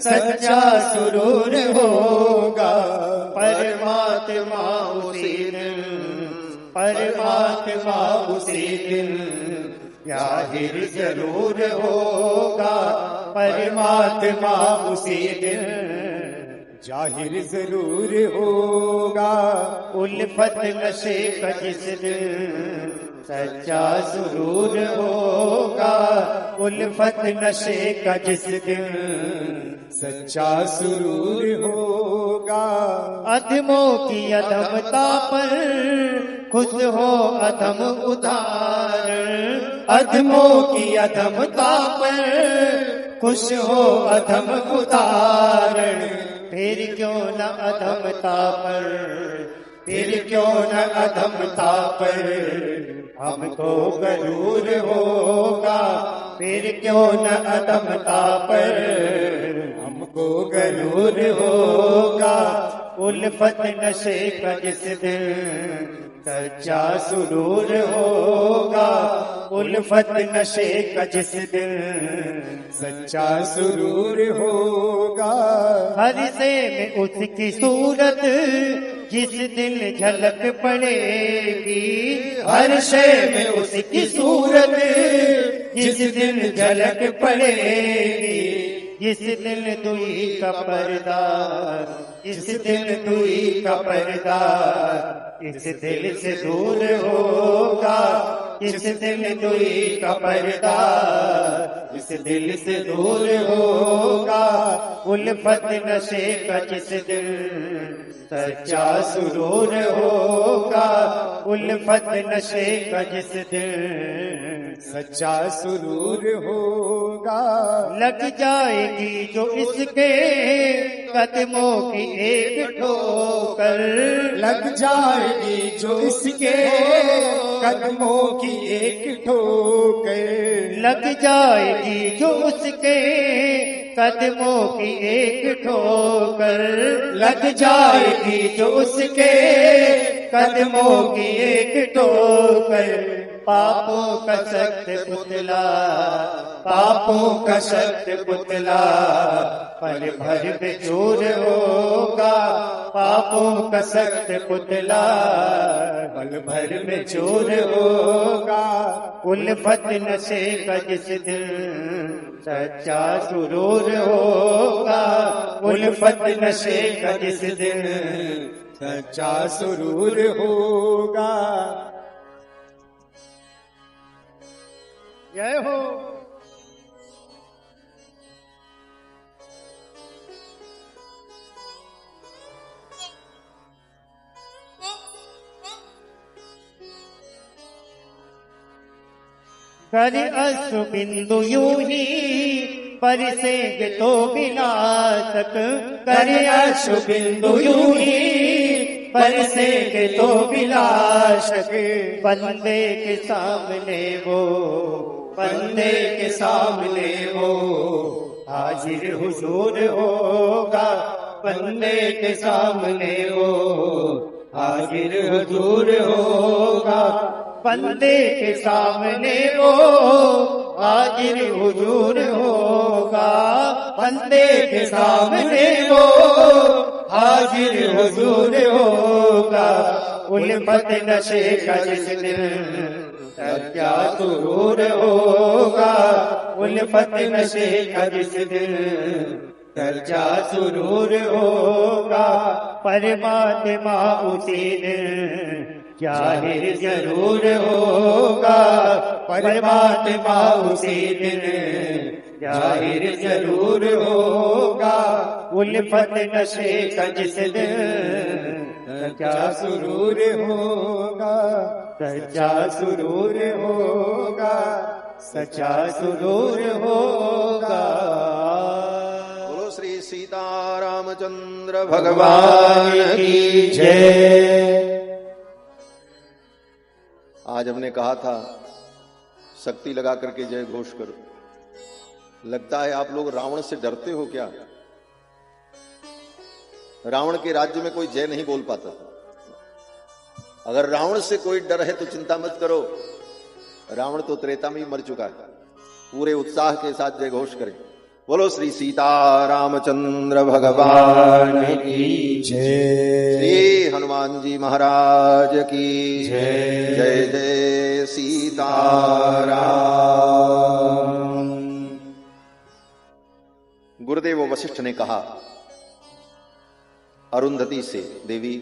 सच्चा सुरूर होगा। परमात्मा उसी दिन, परमात्मा उसी दिन जाहिर जरूर होगा। परमात्मा उसी दिन जाहिर जरूर होगा। उल्फत नशे का जिस दिन सच्चा सुरूर होगा। उल्फत नशे का जिस दिन सच्चा सुरूर होगा। अधमों की अधमता पर खुश हो अधम उदाहरण, अधमों की अधमता पर खुश हो अधम उदाहरण। फिर क्यों न अधमता पर, फिर क्यों न अधमता पर हमको गरूर होगा। फिर क्यों न अधमता पर हमको गरूर होगा। उल्फत नशे का जिस दिन सच्चा सुरूर होगा। उल्फत नशे का जिस दिन सच्चा सुरूर होगा। हर से में उसकी सूरत जिस दिन झलक पड़ेगी, हर शय में उसकी सूरत जिस दिन झलक पड़ेगी। जिस दिन दुई का पर्दा, इस दिन दुई का पर्दा इस दिल से दूर होगा। इस दिन दुई का पर्दा इस दिल से दूर होगा। उल्फत नशे का जिस दिन सच्चा सुरूर होगा। उल्फत नशे का जिस दिन सच्चा सुरूर होगा। लग जाएगी जो इसके कदमों की एक ठोकर, लग जाएगी जो इसके कदमों की एक ठोकर। लग जाएगी जो उसके कदमों की एक ठोकर, लग जाएगी जो उसके कदमों की एक ठोकर। पापों का सख्त पुतला, पापों का सख्त पुतला पल भर में चूर होगा। पापों का सख्त पुतला पल भर में चूर होगा। उल्फत नशे का जिस दिन सच्चा सुरूर होगा। उल्फत नशे का जिस दिन सच्चा सुरूर होगा। जय हो। कर अश्रु बिंदु यूं ही बरसेंगे तो विनाशक, कर अश्रु बिंदु यूं ही बरसेंगे तो विनाशक। बंदे के सामने वो, बंदे के सामने वो हाजिर हुजूर होगा। बंदे के सामने वो हाजिर हुजूर होगा। बंदे के सामने वो हाजिर हुजूर होगा। बंदे के सामने वो हाजिर हुजूर होगा। उल्फत नशे का जिस दिन क्या सुरूर होगा। उल्फत नशे का जिस दिन क्या सुरूर होगा। परमात्मा उसी दिन जाहिर जरूर होगा। परमात्मा उसी दिन जाहिर जरूर होगा। उल्फत नशे का जिस दिन क्या सुरूर होगा। सच्चा सुरूर होगा। सच्चा सुरूर होगा। बोलो श्री सीतारामचंद्र भगवान की जय। आज हमने कहा था शक्ति लगा करके जय घोष करो। लगता है आप लोग रावण से डरते हो क्या? रावण के राज्य में कोई जय नहीं बोल पाता था। अगर रावण से कोई डर है तो चिंता मत करो, रावण तो त्रेता में ही मर चुका है। पूरे उत्साह के साथ जय घोष करें। बोलो श्री सीतारामचंद्र भगवान की जय। श्री हनुमान जी महाराज की जय। जय जय सीताराम। गुरुदेव वशिष्ठ ने कहा अरुंधति से, देवी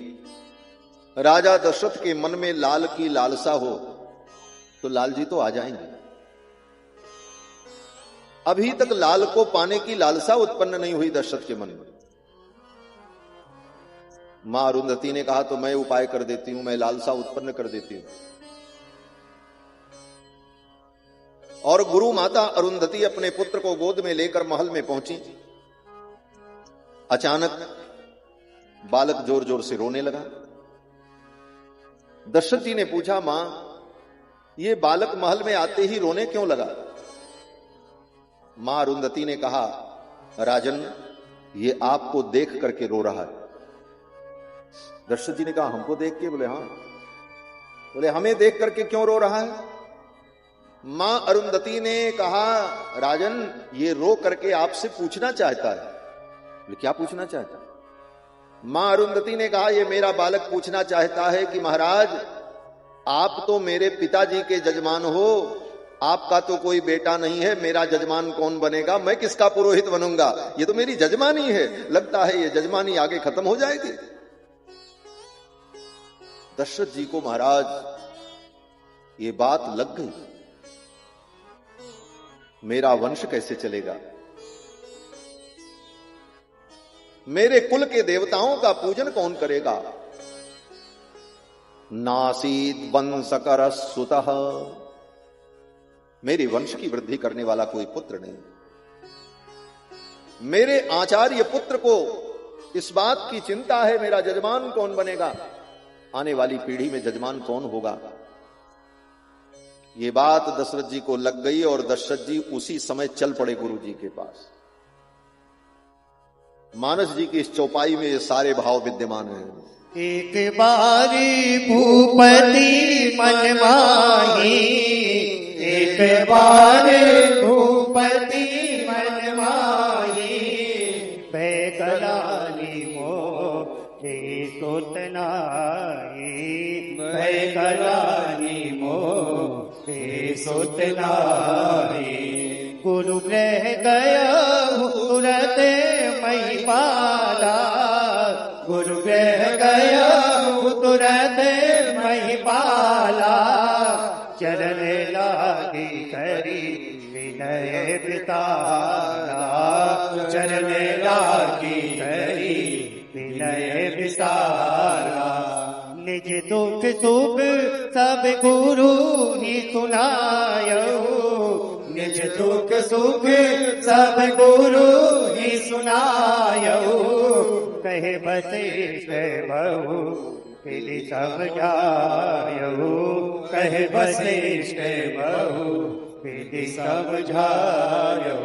राजा दशरथ के मन में लाल की लालसा हो तो लाल जी तो आ जाएंगे। अभी तक लाल को पाने की लालसा उत्पन्न नहीं हुई दशरथ के मन में। मां अरुंधति ने कहा तो मैं उपाय कर देती हूं, मैं लालसा उत्पन्न कर देती हूं। और गुरु माता अरुंधति अपने पुत्र को गोद में लेकर महल में पहुंची। अचानक बालक जोर जोर से रोने लगा। दशरथ जी ने पूछा, मां ये बालक महल में आते ही रोने क्यों लगा? मां अरुंधति ने कहा, राजन ये आपको देख करके रो रहा है। दशरथ जी ने कहा, हमको देख के? बोले हां। बोले हमें देख करके क्यों रो रहा है? मां अरुंधति ने कहा, राजन ये रो करके आपसे पूछना चाहता है। बोले क्या पूछना चाहता है? मां अरुंधति ने कहा, ये मेरा बालक पूछना चाहता है कि महाराज आप तो मेरे पिताजी के जजमान हो, आपका तो कोई बेटा नहीं है, मेरा जजमान कौन बनेगा? मैं किसका पुरोहित बनूंगा? ये तो मेरी जजमानी है, लगता है ये जजमानी आगे खत्म हो जाएगी। दशरथ जी को महाराज ये बात लग गई, मेरा वंश कैसे चलेगा? मेरे कुल के देवताओं का पूजन कौन करेगा? नासीद वंशकर सुतः, मेरे वंश की वृद्धि करने वाला कोई पुत्र नहीं। मेरे आचार्य पुत्र को इस बात की चिंता है, मेरा जजमान कौन बनेगा, आने वाली पीढ़ी में जजमान कौन होगा। ये बात दशरथ जी को लग गई और दशरथ जी उसी समय चल पड़े गुरु जी के पास। मानस जी की इस चौपाई में ये सारे भाव विद्यमान हैं। एक बारी भूपति मन माही, एक बार भूपति मन माही, बैगलानी मोहे सुतनाई, बैगलानी मोहे सुतनाई। गुरु ग्रह गया तुरत महिपाला, गुरु ग्रह गया तुरत महिपाला। चरण लागी करी विनय बिताला, चरण लागी करी विनय बिताला। निज दुख सुख सब गुरु ही सुनायो, निज दुख सुख सब गुरु ही सुनायो। कहे वशिष्ठ बहु फिर समझायो, कहे वशिष्ठ बहु फिर समझायो।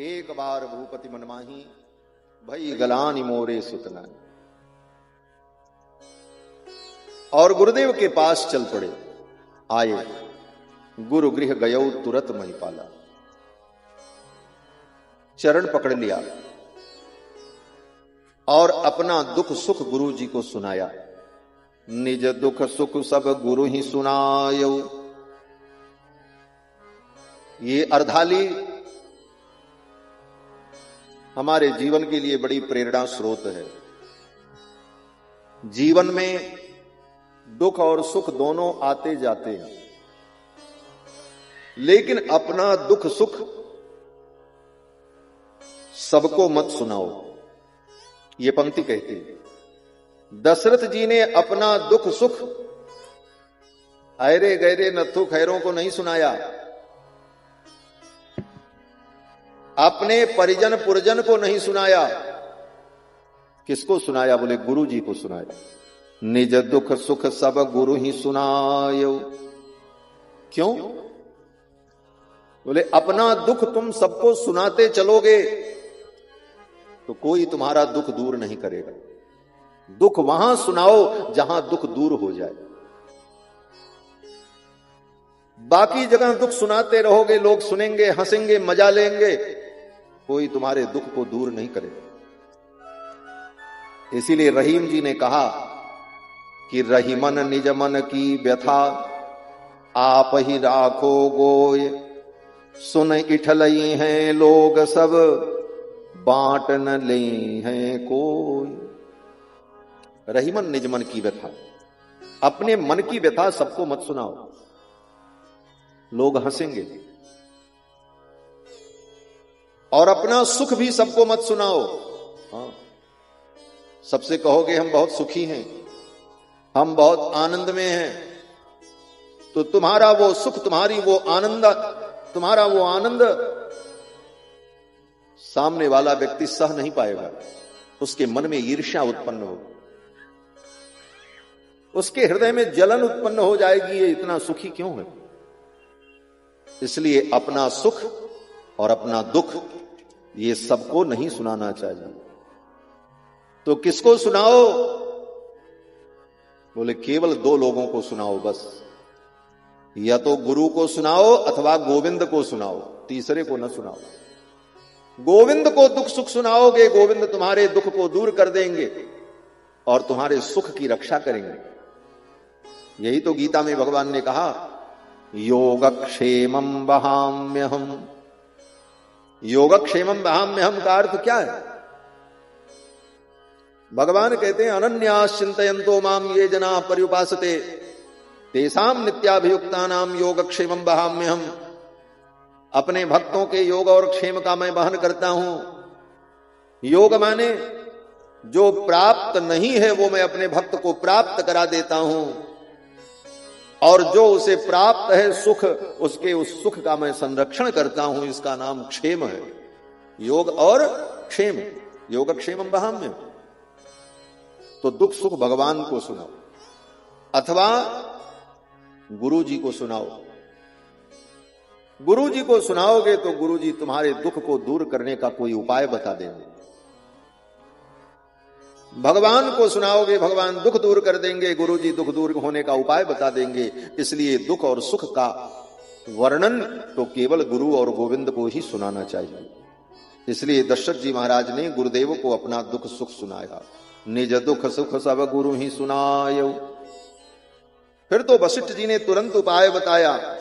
एक बार भूपति मनमाही, भई गलानी मोरे सुतना। और गुरुदेव के पास चल पड़े। आए गुरु गृह गयो तुरत महिपाला, चरण पकड़ लिया और अपना दुख सुख गुरु जी को सुनाया। निज दुख सुख सब गुरु ही सुनायो। ये अर्धाली हमारे जीवन के लिए बड़ी प्रेरणा स्रोत है। जीवन में दुख और सुख दोनों आते जाते हैं, लेकिन अपना दुख सुख सबको मत सुनाओ। ये पंक्ति कहती है। दशरथ जी ने अपना दुख सुख ऐरे गैरे नत्थु खैरों को नहीं सुनाया, अपने परिजन पुरजन को नहीं सुनाया। किसको सुनाया? बोले गुरु जी को सुनाया। निज दुख सुख सब गुरु ही सुनायो। क्यों? बोले अपना दुख तुम सबको सुनाते चलोगे तो कोई तुम्हारा दुख दूर नहीं करेगा। दुख वहां सुनाओ जहां दुख दूर हो जाए। बाकी जगह दुख सुनाते रहोगे, लोग सुनेंगे, हंसेंगे, मजा लेंगे, कोई तुम्हारे दुख को दूर नहीं करेगा। इसीलिए रहीम जी ने कहा कि रहीमन निज मन की व्यथा, आप ही राखो गोय। सुन इठलई हैं लोग सब, बांट न ले हैं कोई। रहीमन निज मन की व्यथा, अपने मन की व्यथा सबको मत सुनाओ। लोग हंसेंगे, और अपना सुख भी सबको मत सुनाओ। हाँ, सबसे कहोगे हम बहुत सुखी हैं, हम बहुत आनंद में हैं, तो तुम्हारा वो सुख, तुम्हारा वो आनंद सामने वाला व्यक्ति सह नहीं पाएगा। उसके मन में ईर्ष्या उत्पन्न हो, उसके हृदय में जलन उत्पन्न हो जाएगी, ये इतना सुखी क्यों है। इसलिए अपना सुख और अपना दुख ये सबको नहीं सुनाना चाहिए। तो किसको सुनाओ? बोले केवल 2 लोगों को सुनाओ बस, या तो गुरु को सुनाओ अथवा गोविंद को सुनाओ, तीसरे को न सुनाओ। गोविंद को दुख सुख सुनाओगे, गोविंद तुम्हारे दुख को दूर कर देंगे और तुम्हारे सुख की रक्षा करेंगे। यही तो गीता में भगवान ने कहा, योगक्षेमं वहाम्यहम्। योगक्षेमं वहाम्यहम् का अर्थ क्या है? भगवान कहते हैं, अनन्यास चिंतयन्तो माम ये जना पर्युपासते तेषां नित्याभियुक्तानां योगक्षेमं वहाम्यहम्। अपने भक्तों के योग और क्षेम का मैं वहन करता हूं। योग माने जो प्राप्त नहीं है वो मैं अपने भक्त को प्राप्त करा देता हूं, और जो उसे प्राप्त है सुख, उसके उस सुख का मैं संरक्षण करता हूं। इसका नाम क्षेम है, योग और क्षेम। योगक्षेमं वहाम्यहम्। तो दुख सुख भगवान को सुनाओ अथवा गुरु जी को सुनाओ। गुरु जी को सुनाओगे तो गुरु जी तुम्हारे दुख को दूर करने का कोई उपाय बता देंगे। भगवान को सुनाओगे, भगवान दुख दूर कर देंगे, गुरु जी दुख दूर होने का उपाय बता देंगे। इसलिए दुख और सुख का वर्णन तो केवल गुरु और गोविंद को ही सुनाना चाहिए। इसलिए दशरथ जी महाराज ने गुरुदेव को अपना दुख सुख सुनाया। निज दुख सुख सब गुरु ही सुनायो। फिर तो वशिष्ठ जी ने तुरंत उपाय बताया।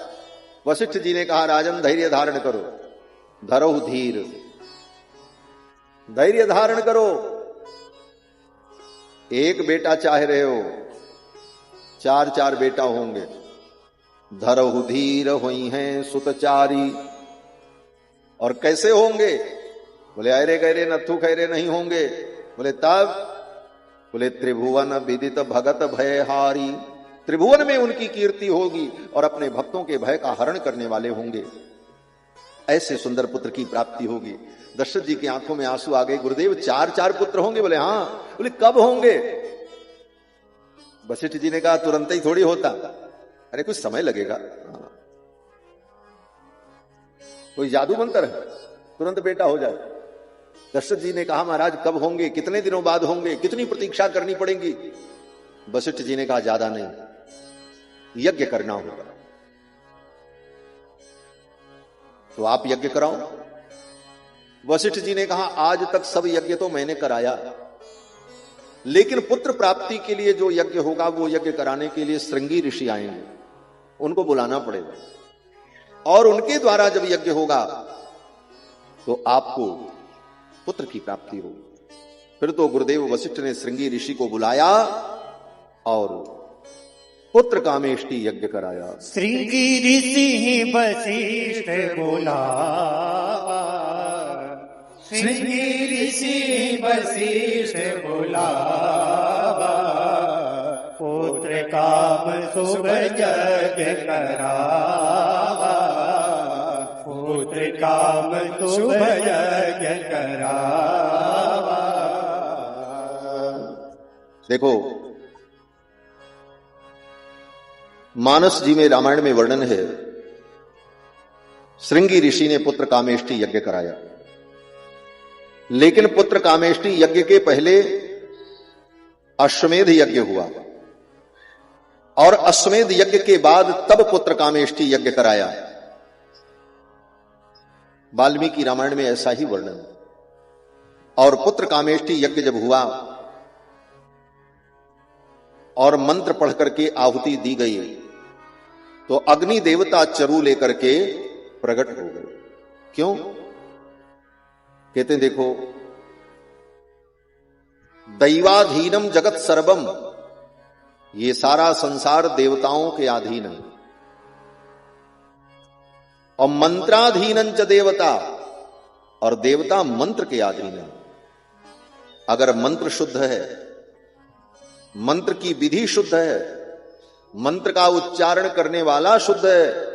वशिष्ठ जी ने कहा, राजन धैर्य धारण करो, धरो धीर, धैर्य धारण करो। एक बेटा चाह रहे हो, 4 बेटा होंगे। धरहु धीर हुई हैं सुतचारी। और कैसे होंगे? बोले अरे गहरे नथु खैरे नहीं होंगे। बोले तब? बोले त्रिभुवन विदित भगत भयहारी। त्रिभुवन में उनकी कीर्ति होगी और अपने भक्तों के भय का हरण करने वाले होंगे। ऐसे सुंदर पुत्र की प्राप्ति होगी। दशरथ जी की आंखों में आंसू आ गए। गुरुदेव 4 पुत्र होंगे? बोले हाँ। बोले कब होंगे? वशिष्ठ जी ने कहा तुरंत ही थोड़ी होता, अरे कुछ समय लगेगा। कोई जादू मंत्र है तुरंत बेटा हो जाए? दशरथ जी ने कहा महाराज कब होंगे, कितने दिनों बाद होंगे, कितनी प्रतीक्षा करनी पड़ेगी? वशिष्ठ जी ने कहा ज्यादा नहीं, यज्ञ करना होगा। तो आप यज्ञ कराओ। वशिष्ठ जी ने कहा आज तक सब यज्ञ तो मैंने कराया, लेकिन पुत्र प्राप्ति के लिए जो यज्ञ होगा वो यज्ञ कराने के लिए श्रृंगी ऋषि आएंगे, उनको बुलाना पड़ेगा, और उनके द्वारा जब यज्ञ होगा तो आपको पुत्र की प्राप्ति होगी। फिर तो गुरुदेव वशिष्ठ ने श्रृंगी ऋषि को बुलाया और पुत्र कामेष्टि यज्ञ कराया। श्रृंगी ऋषि वशिष्ठ बुलावा, श्रृंगी ऋषि वशिष्ठ बुलावा, पुत्र काम शुभ यज्ञ करावा, पुत्र काम शुभ यज्ञ करावा। देखो मानस जी में, रामायण में वर्णन है, श्रृंगी ऋषि ने पुत्र कामेष्टि यज्ञ कराया, लेकिन पुत्र कामेष्टि यज्ञ के पहले अश्वमेध यज्ञ हुआ और अश्वमेध यज्ञ के बाद तब पुत्र कामेष्टि यज्ञ कराया। वाल्मीकि रामायण में ऐसा ही वर्णन। और पुत्र कामेष्टि यज्ञ जब हुआ और मंत्र पढ़ करके आहुति दी गई तो अग्नि देवता चरु लेकर के प्रकट हो गए। क्यों? कहते हैं देखो, दैवाधीनम जगत सर्वम, ये सारा संसार देवताओं के अधीन है, और मंत्राधीनं च देवता, और देवता मंत्र के अधीन है। अगर मंत्र शुद्ध है, मंत्र की विधि शुद्ध है, मंत्र का उच्चारण करने वाला शुद्ध है,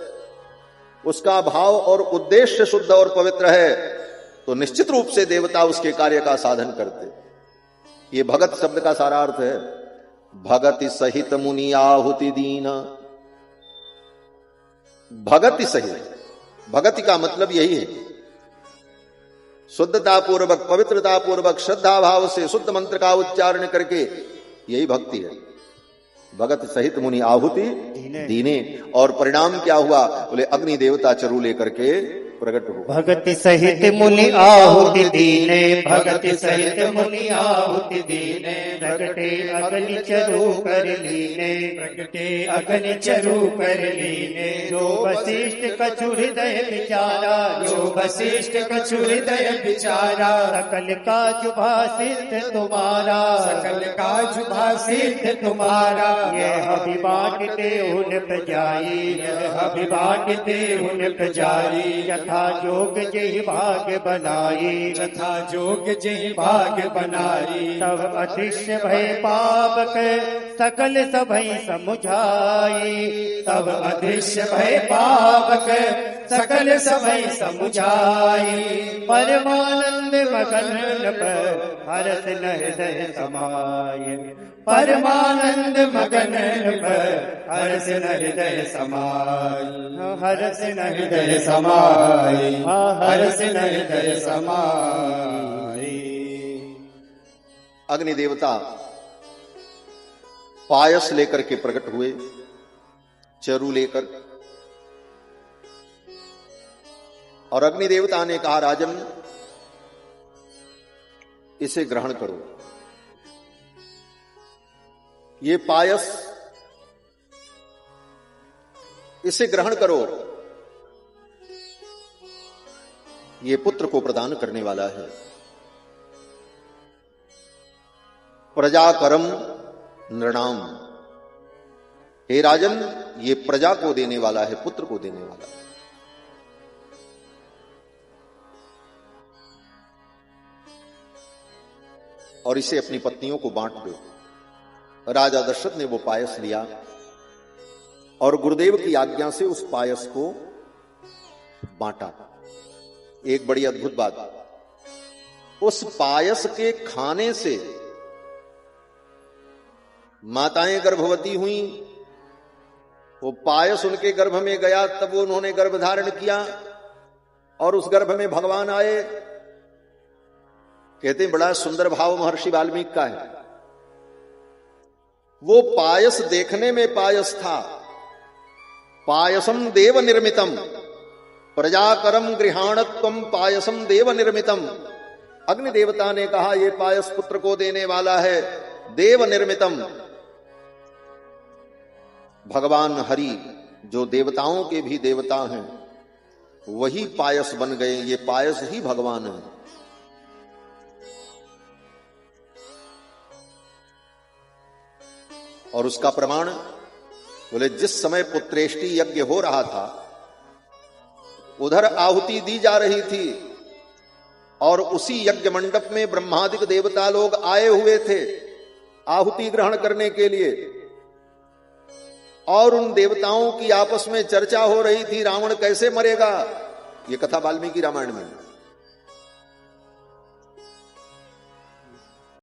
उसका भाव और उद्देश्य शुद्ध और पवित्र है, तो निश्चित रूप से देवता उसके कार्य का साधन करते। ये भगत शब्द का सारा अर्थ है। भगति सहित मुनि आहुति दीन। भगति सहित, भगति का मतलब यही है, शुद्धता पूर्वक, पवित्रता पूर्वक, श्रद्धा भाव से शुद्ध मंत्र का उच्चारण करके, यही भक्ति है। भगत सहित मुनि आहुति दीने। और परिणाम क्या हुआ? बोले अग्नि देवता चरु लेकर के प्रकट हो। भगति सहित मुनि आहुति दीने, भगति सहित मुनि आहुति दीने, प्रगटे अग्नि चरु कर लीने, प्रगटे अग्नि चरु कर लीने। जो वशिष्ठ कछु हृदय विचारा, जो वशिष्ठ कछु हृदय विचारा, सकल काज भासित तुम्हारा, सकल काज भासित तुम्हारा। यह अभिबाटते उन प्रजाई, यह अभिबाटते उन प्रजाई। यथा जोग जय भाग बनाई, यथा जोग जय भाग बनाई। तब अदृश्य भय पावक सकल सभई समुझाई, तब अदृश्य भय पावक सकल सभई समुझाई। परमानंद मगन पर हर्ष न हृदय समाये, परमानंद मगन पर हर्ष न हृदय समाये, हर्ष न हृदय समाये, हर्ष न हृदय समाये। अग्नि देवता पायस लेकर के प्रकट हुए, चरु लेकर। और अग्नि देवता ने कहा, राजन इसे ग्रहण करो। ये पायस, इसे ग्रहण करो, ये पुत्र को प्रदान करने वाला है। प्रजाकरम नृणाम, हे राजन ये प्रजा को देने वाला है, पुत्र को देने वाला है। और इसे अपनी पत्नियों को बांट दो। राजा दशरथ ने वो पायस लिया और गुरुदेव की आज्ञा से उस पायस को बांटा। एक बड़ी अद्भुत बात, उस पायस के खाने से माताएं गर्भवती हुई। वो पायस उनके गर्भ में गया, तब वो उन्होंने गर्भ धारण किया और उस गर्भ में भगवान आए। कहते हैं बड़ा सुंदर भाव महर्षि वाल्मीकि का है। वो पायस देखने में पायस था। पायसम देव निर्मितम प्रजाकरम गृहाणत्वम पायसम देव निर्मितम। अग्नि देवता ने कहा यह पायस पुत्र को देने वाला है, देव निर्मितम। भगवान हरि जो देवताओं के भी देवता हैं, वही पायस बन गए। ये पायस ही भगवान है। और उसका प्रमाण बोले, जिस समय पुत्रेष्टि यज्ञ हो रहा था, उधर आहुति दी जा रही थी और उसी यज्ञ मंडप में ब्रह्मादिक देवता लोग आए हुए थे आहुति ग्रहण करने के लिए। और उन देवताओं की आपस में चर्चा हो रही थी, रावण कैसे मरेगा। ये कथा वाल्मीकि रामायण में।